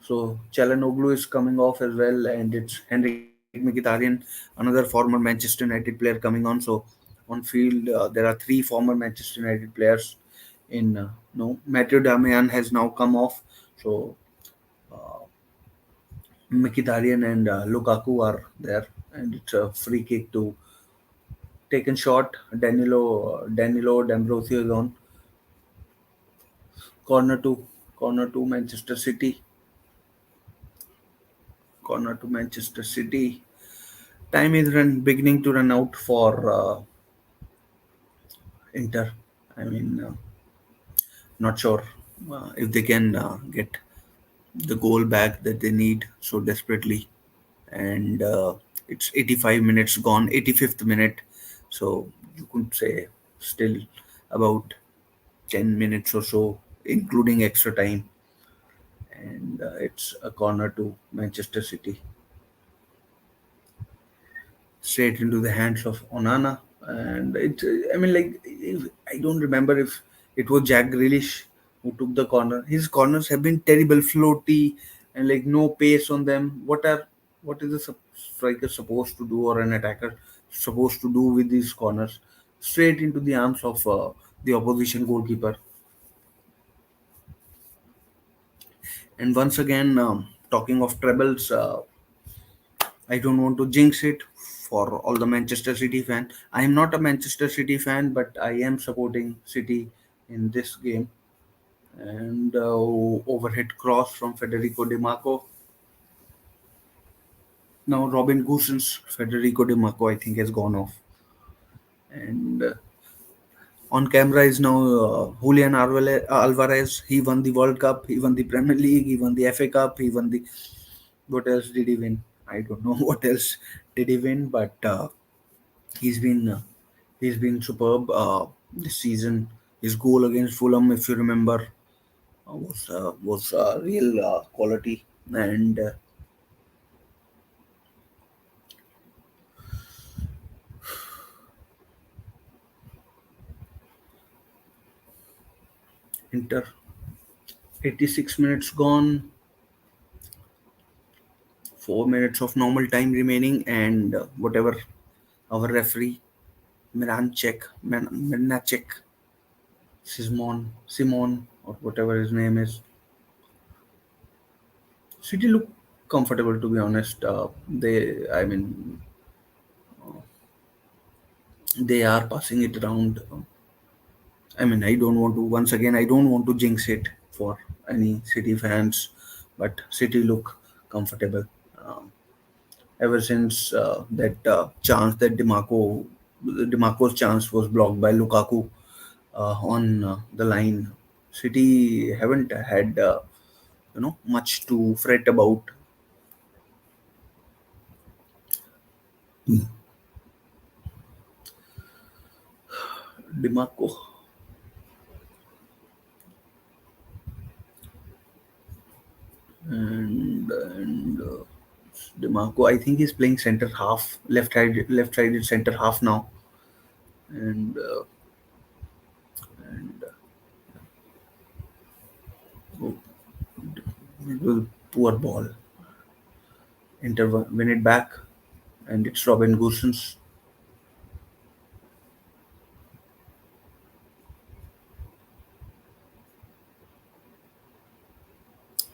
so Chalanoglu is coming off as well, and it's Henrik Mkhitaryan, another former Manchester United player, coming on. So on field, there are three former Manchester United players. In no, Matthew Damian has now come off. So Mkhitaryan and Lukaku are there, and it's a free kick to taken shot. Danilo D'Ambrosio is on corner to Manchester City. Corner to Manchester City. Time is beginning to run out for Inter. I mean, not sure if they can get the goal back that they need so desperately. And it's 85 minutes gone, 85th minute. So you could say still about 10 minutes or so, including extra time. And it's a corner to Manchester City, straight into the hands of Onana. And I mean, like, I don't remember if it was Jack Grealish who took the corner. His corners have been terrible, floaty, and like no pace on them. What is a striker supposed to do, or an attacker supposed to do with these corners? Straight into the arms of the opposition goalkeeper. And once again, talking of trebles, I don't want to jinx it for all the Manchester City fan. I am not a Manchester City fan, but I am supporting City in this game. And overhead cross from Federico Di Marco. Now Robin Gosens, Federico Di Marco, I think has gone off. And on camera is now Julian Alvarez. He won the World Cup. He won the Premier League. He won the FA Cup. He won the. What else did he win? I don't know what else did he win, but he's been uh, he's been superb this season. His goal against Fulham, if you remember, was real quality. And Inter, 86 minutes gone, 4 minutes of normal time remaining, and whatever our referee Mirnacek, Simon, or whatever his name is. City look comfortable, to be honest. I mean, they are passing it around. I mean, I don't want to, once again, I don't want to jinx it for any City fans, but City look comfortable. Um, Ever since that chance that DeMarco's chance was blocked by Lukaku on the line, City haven't had much to fret about. DeMarco and DeMarco, I think he's playing center half, left-sided center half now, and oh, it was a poor ball. Inter win it back, and it's Robin Gosens.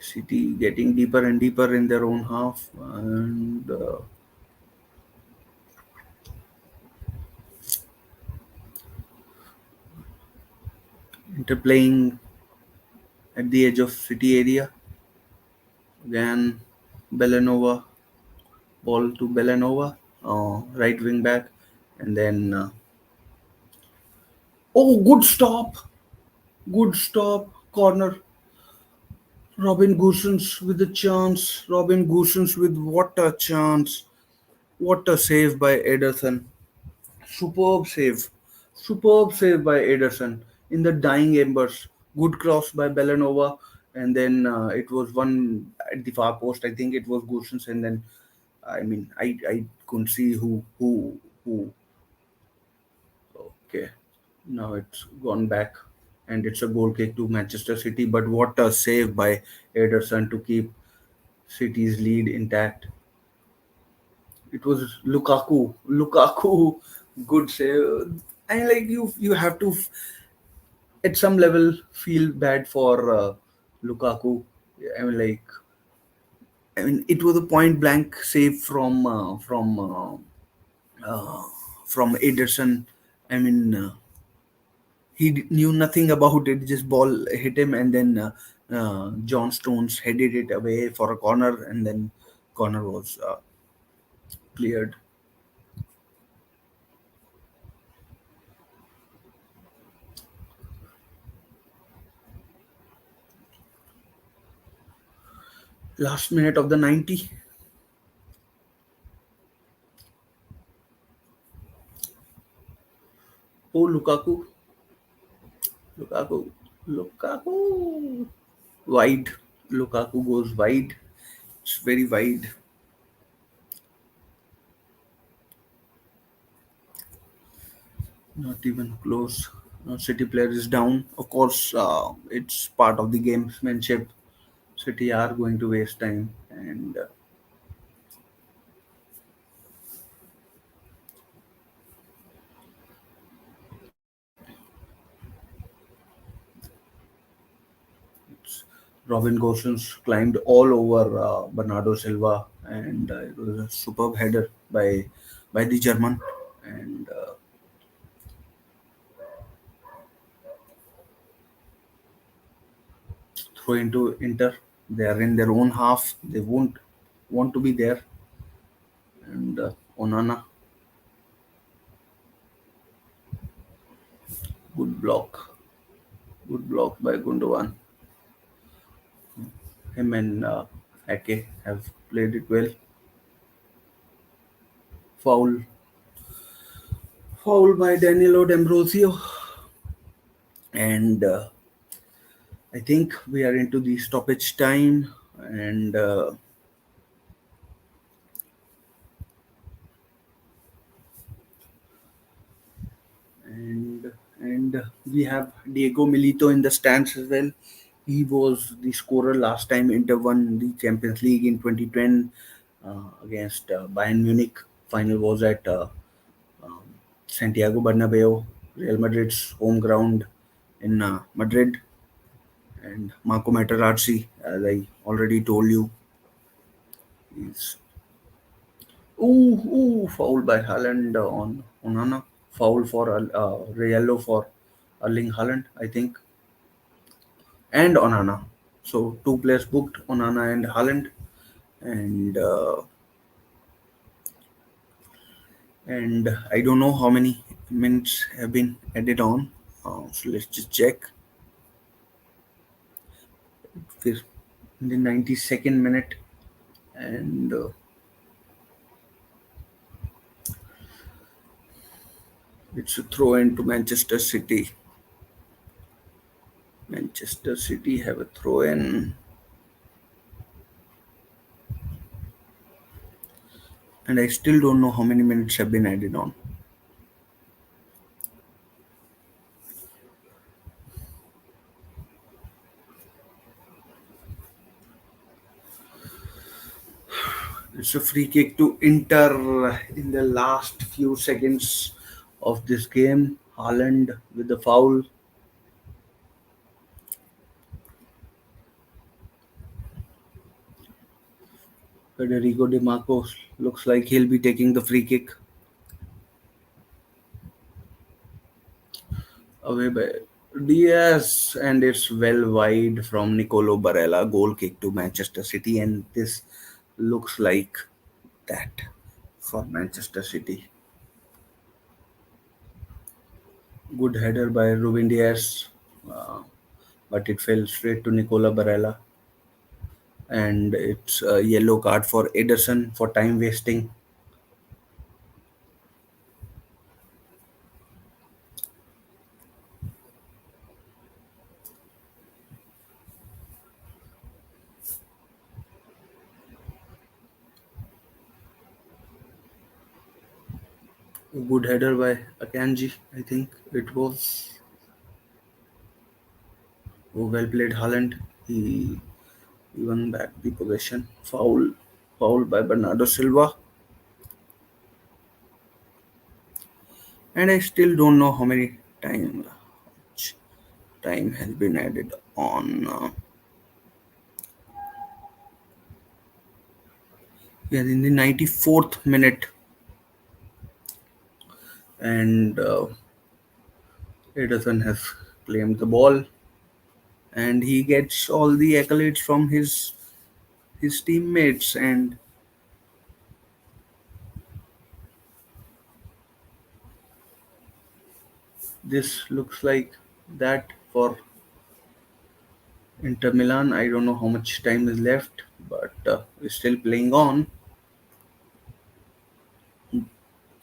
City getting deeper and deeper in their own half, and Inter playing at the edge of City area again. Belanova, ball to Belanova, right wing back, and then good stop, corner. Robin Gosens with a chance. Robin Gosens with what a chance. What a save by Ederson. Superb save. Superb save by Ederson in the dying embers. Good cross by Belanova. And then it was one at the far post. I think it was Gosens. And then, I mean, I couldn't see who. Okay. Now it's gone back. And it's a goal kick to Manchester City. But what a save by Ederson to keep City's lead intact. It was Lukaku. Lukaku, good save. And like you have to at some level feel bad for Lukaku. I mean, like it was a point blank save uh, from Ederson. I mean, knew nothing about it. Just ball hit him, and then John Stones headed it away for a corner, and then corner was cleared. Last minute of the 90. Oh, Lukaku, Lukaku, wide. Lukaku goes wide. It's very wide. Not even close. City player is down. Of course, it's part of the gamesmanship. City are going to waste time, and Robin Gosens climbed all over Bernardo Silva, and it was a superb header by the German, and throw into Inter. They are in their own half. They won't want to be there. And Onana, good block. Good block by Gundogan. Him and Ake have played it well. Foul. Foul by Danilo D'Ambrosio. And I think we are into the stoppage time. And we have Diego Milito in the stands as well. He was the scorer last time Inter won the Champions League in 2010 against Bayern Munich. Final was at um, Santiago Bernabeu, Real Madrid's home ground in Madrid. And Marco Materazzi, as I already told you, is foul by Haaland on Onana. Foul for yellow for Erling Haaland, I think, and Onana. So two players booked, Onana and Haaland, and I don't know how many minutes have been added on. So let's just check. We're in the 92nd minute, and it's a throw into Manchester City. Manchester City have a throw in, and I still don't know how many minutes have been added on. It's a free kick to Inter in the last few seconds of this game. Haaland with the foul. Federico Di Marco looks like he'll be taking the free kick away by Diaz, and it's well wide from Nicolo Barella. Goal kick to Manchester City, and this looks like that for Manchester City. Good header by Ruben Diaz, uh, but it fell straight to Nicola Barella, and it's a yellow card for Ederson for time wasting. A good header by Akanji, I think it was. Oh, well played, Haaland. He won back the possession. Foul by Bernardo Silva, and I still don't know how many time has been added on. We are in the 94th minute, and Ederson has claimed the ball, and he gets all the accolades from his teammates, and this looks like that for Inter Milan. I don't know how much time is left, but we're still playing on.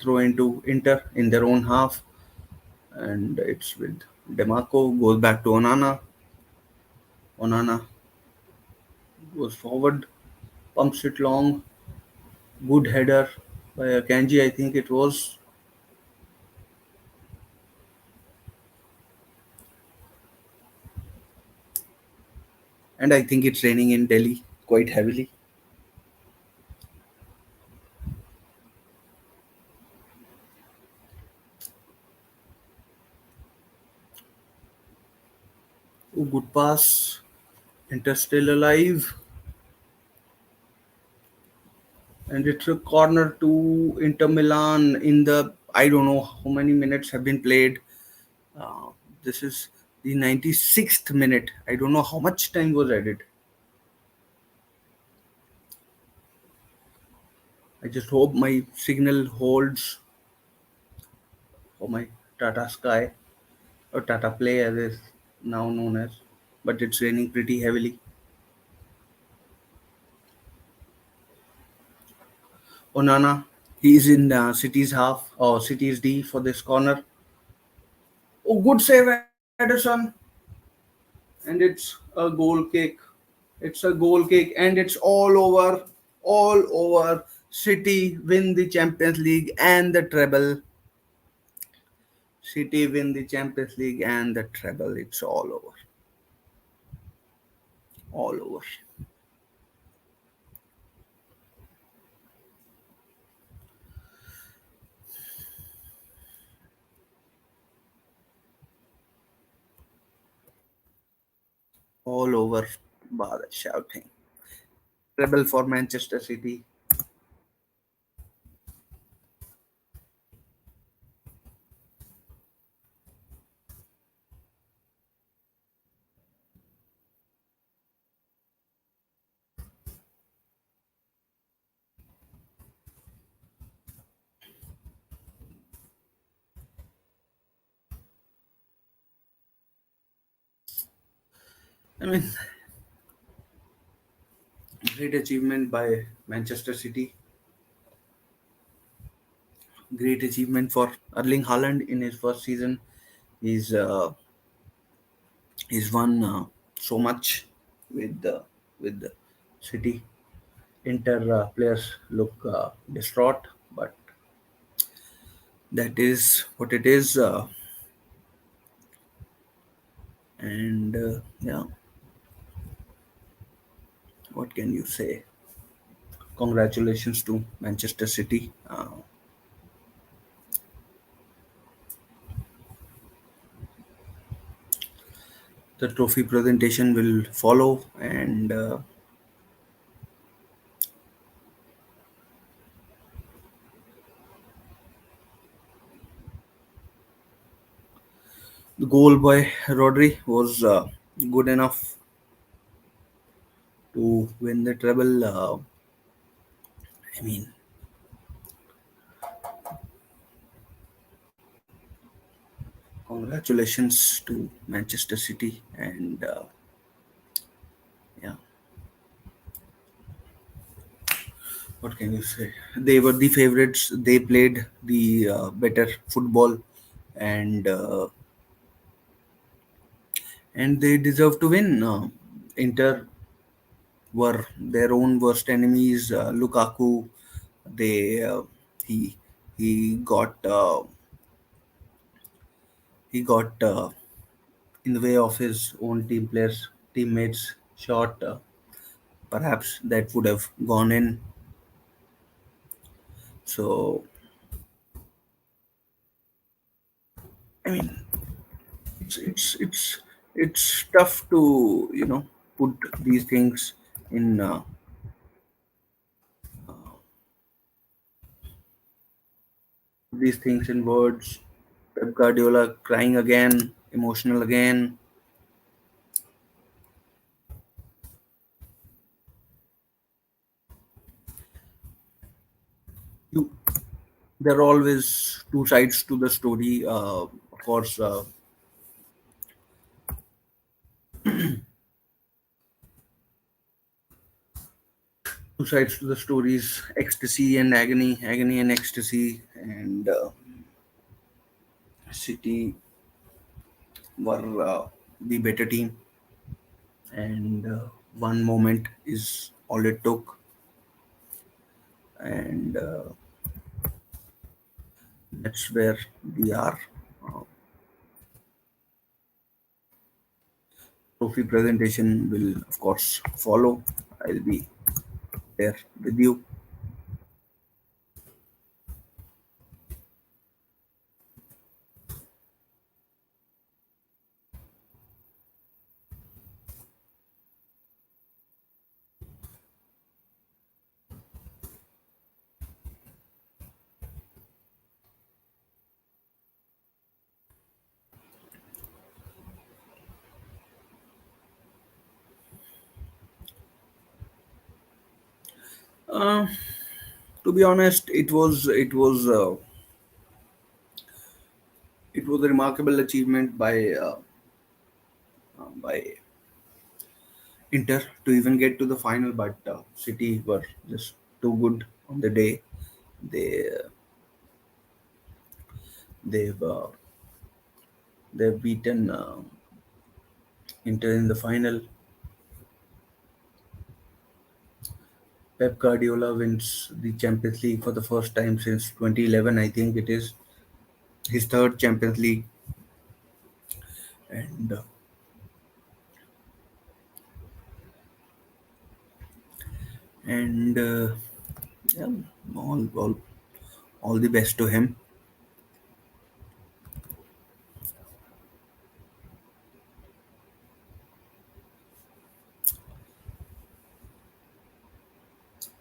Throw into Inter in their own half, and it's with Demarco. Goes back to Onana. Onana goes forward, pumps it long. Good header by Akanji, I think it was. And I think it's raining in Delhi quite heavily. Oh, good pass. Inter still alive. And it's a corner to Inter Milan in the, I don't know how many minutes have been played. Uh, this is the 96th minute. I don't know how much time was added. I just hope my signal holds for my Tata Sky or Tata Play as is now known as. But it's raining pretty heavily. Onana, he's in City's half or City's D for this corner. Oh, good save, Ederson. And it's a goal kick. It's a goal kick, and it's all over. All over. City win the Champions League and the treble. City win the Champions League and the treble. It's all over. All over. All over. Bother shouting. Treble for Manchester City. I mean, great achievement by Manchester City. Great achievement for Erling Haaland in his first season. He's he's won so much with the City. Inter players look distraught, but that is what it is. And yeah, what can you say? Congratulations to Manchester City. The trophy presentation will follow, and the goal by Rodri was good enough to win the treble. I mean, congratulations to Manchester City, and yeah, what can you say? They were the favorites. They played the better football, and they deserve to win. Inter were their own worst enemies. Lukaku, they he he got he got in the way of his own teammates shot. Perhaps that would have gone in. So I mean, it's it's it's it's tough to put these things in words. Pep Guardiola crying again, emotional again. You, there are always two sides to the story. Of course, two sides to the stories: ecstasy and agony, agony and ecstasy. And City were the better team, and one moment is all it took, and that's where we are. Uh, Trophy presentation will, of course, follow. I'll be there with you. Uh, to be honest, it was a remarkable achievement by Inter to even get to the final, but City were just too good on the day. They they've they've beaten Inter in the final. Pep Guardiola wins the Champions League for the first time since 2011. I think it is his third Champions League, and and yeah, all, all all the best to him.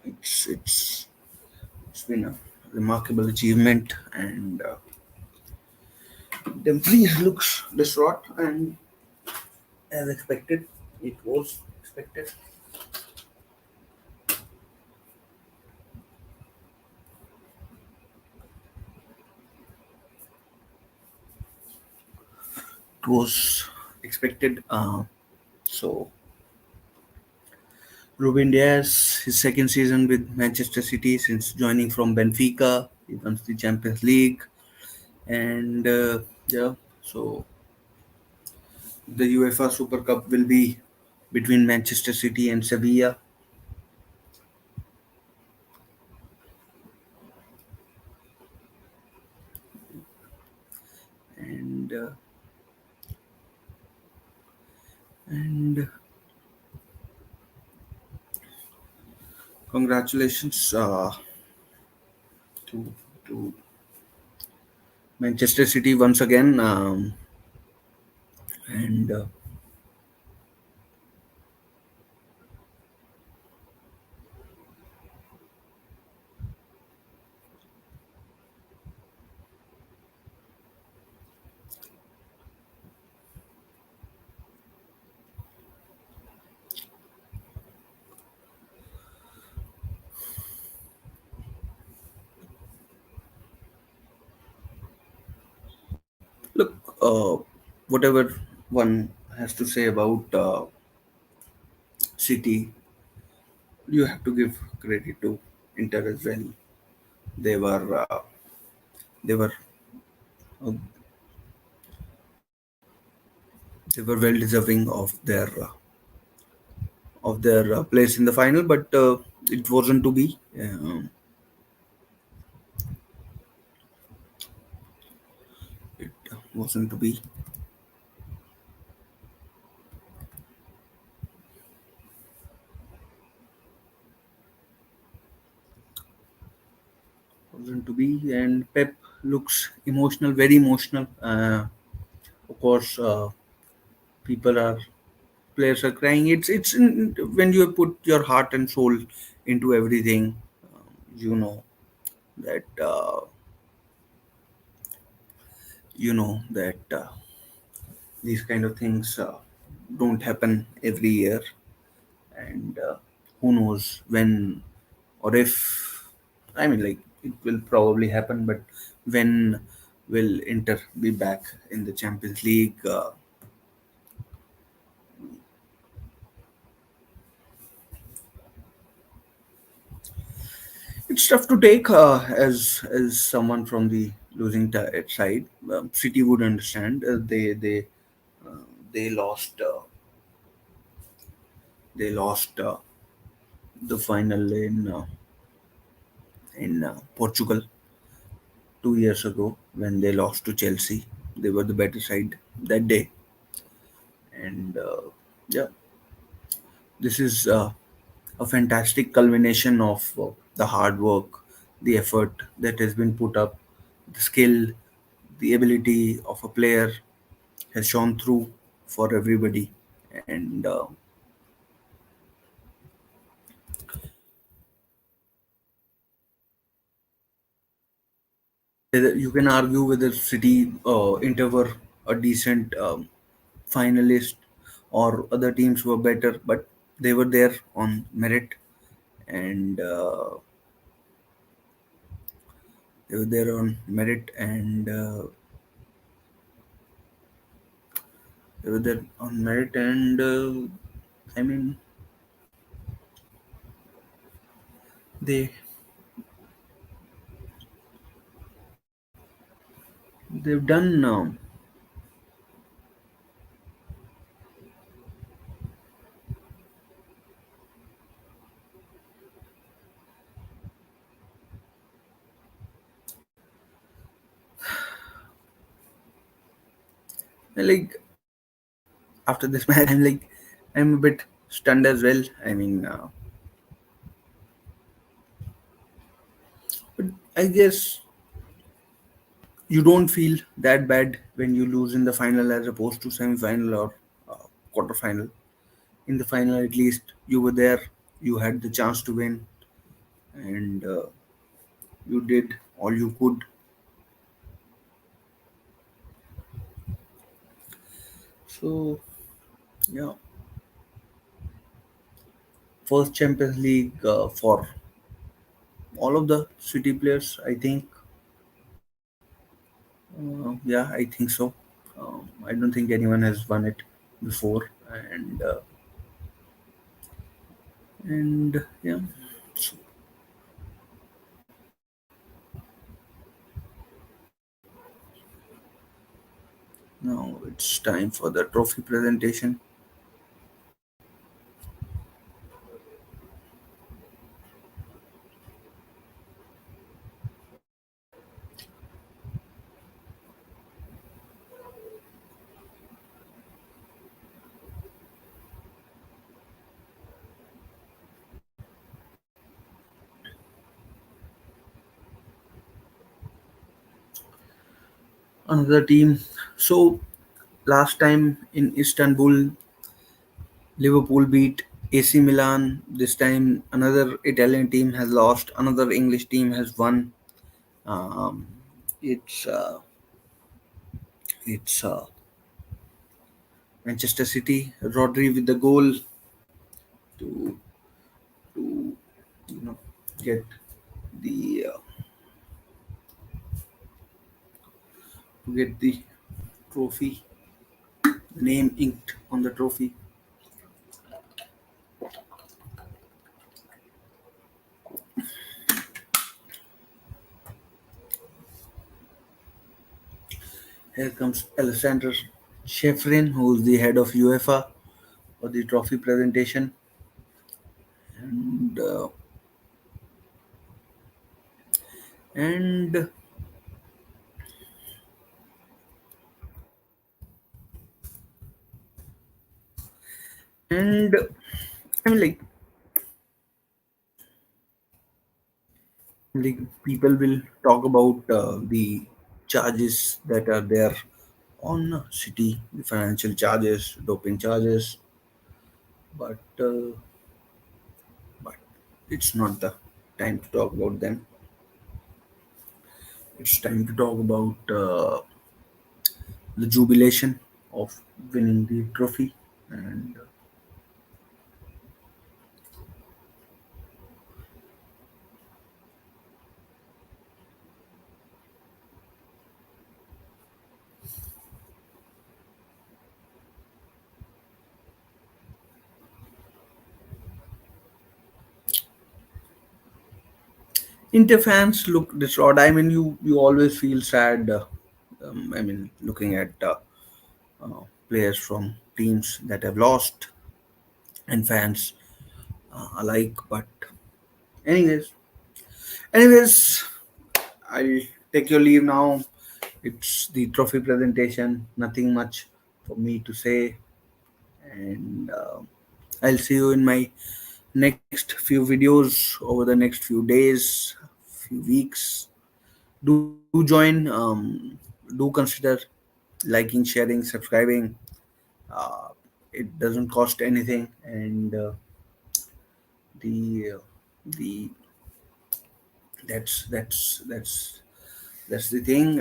It's it's been a remarkable achievement, and Dumfries looks distraught, and as expected, it was expected. It was expected. So Ruben Diaz, his second season with Manchester City since joining from Benfica, he wins the Champions League, and yeah, so the UEFA Super Cup will be between Manchester City and Sevilla, and and congratulations to to Manchester City once again, and whatever one has to say about City, you have to give credit to Inter as well. They were they were uh, they were well deserving of their place in the final, but it wasn't to be. It wasn't to be. Wasn't to be. And Pep looks emotional, very emotional. Of course, people are players are crying. When you put your heart and soul into everything, you know that these kind of things don't happen every year, and who knows when or if. I mean, like, it will probably happen, but when will Inter be back in the Champions League? It's tough to take as someone from the losing side. City would understand. They lost. They lost the final in Portugal 2 years ago when they lost to Chelsea. They were the better side that day, and yeah, this is a fantastic culmination of the hard work, the effort that has been put up, the skill, the ability of a player has shone through for everybody. And you can argue whether City Inter were a decent finalist or other teams were better, but they were there on merit, and they were there on merit, and they were there on merit, and I mean they they've done like after this match. I'm a bit stunned as well. I mean, but I guess you don't feel that bad when you lose in the final as opposed to semi-final or quarter-final. In the final, at least you were there, you had the chance to win, and you did all you could. So yeah, first Champions League for all of the City players, I think. Yeah, I think so. I don't think anyone has won it before, and yeah. So now it's time for the trophy presentation. Another team. So last time in Istanbul, Liverpool beat AC Milan. This time, another Italian team has lost. Another English team has won. Um, it's uh, it's Manchester City. Rodri with the goal to to you know get the to get the trophy, name inked on the trophy. Here comes Alexander Shefrin, who is the head of UEFA for the trophy presentation, and and and I mean, like people will talk about the charges that are there on City, the financial charges, doping charges, but it's not the time to talk about them. It's time to talk about the jubilation of winning the trophy. And Inter fans look distraught. I mean, you always feel sad. I mean, looking at players from teams that have lost and fans alike. But anyways, anyways, I'll take your leave now. It's the trophy presentation. Nothing much for me to say, and I'll see you in my next few videos over the next few days, few weeks. Do join. Do consider liking, sharing, subscribing. Uh, it doesn't cost anything, and the the that's that's the thing.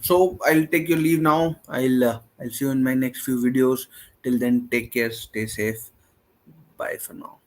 So I'll take your leave now. I'll see you in my next few videos. Till then, take care, stay safe. Bye for now.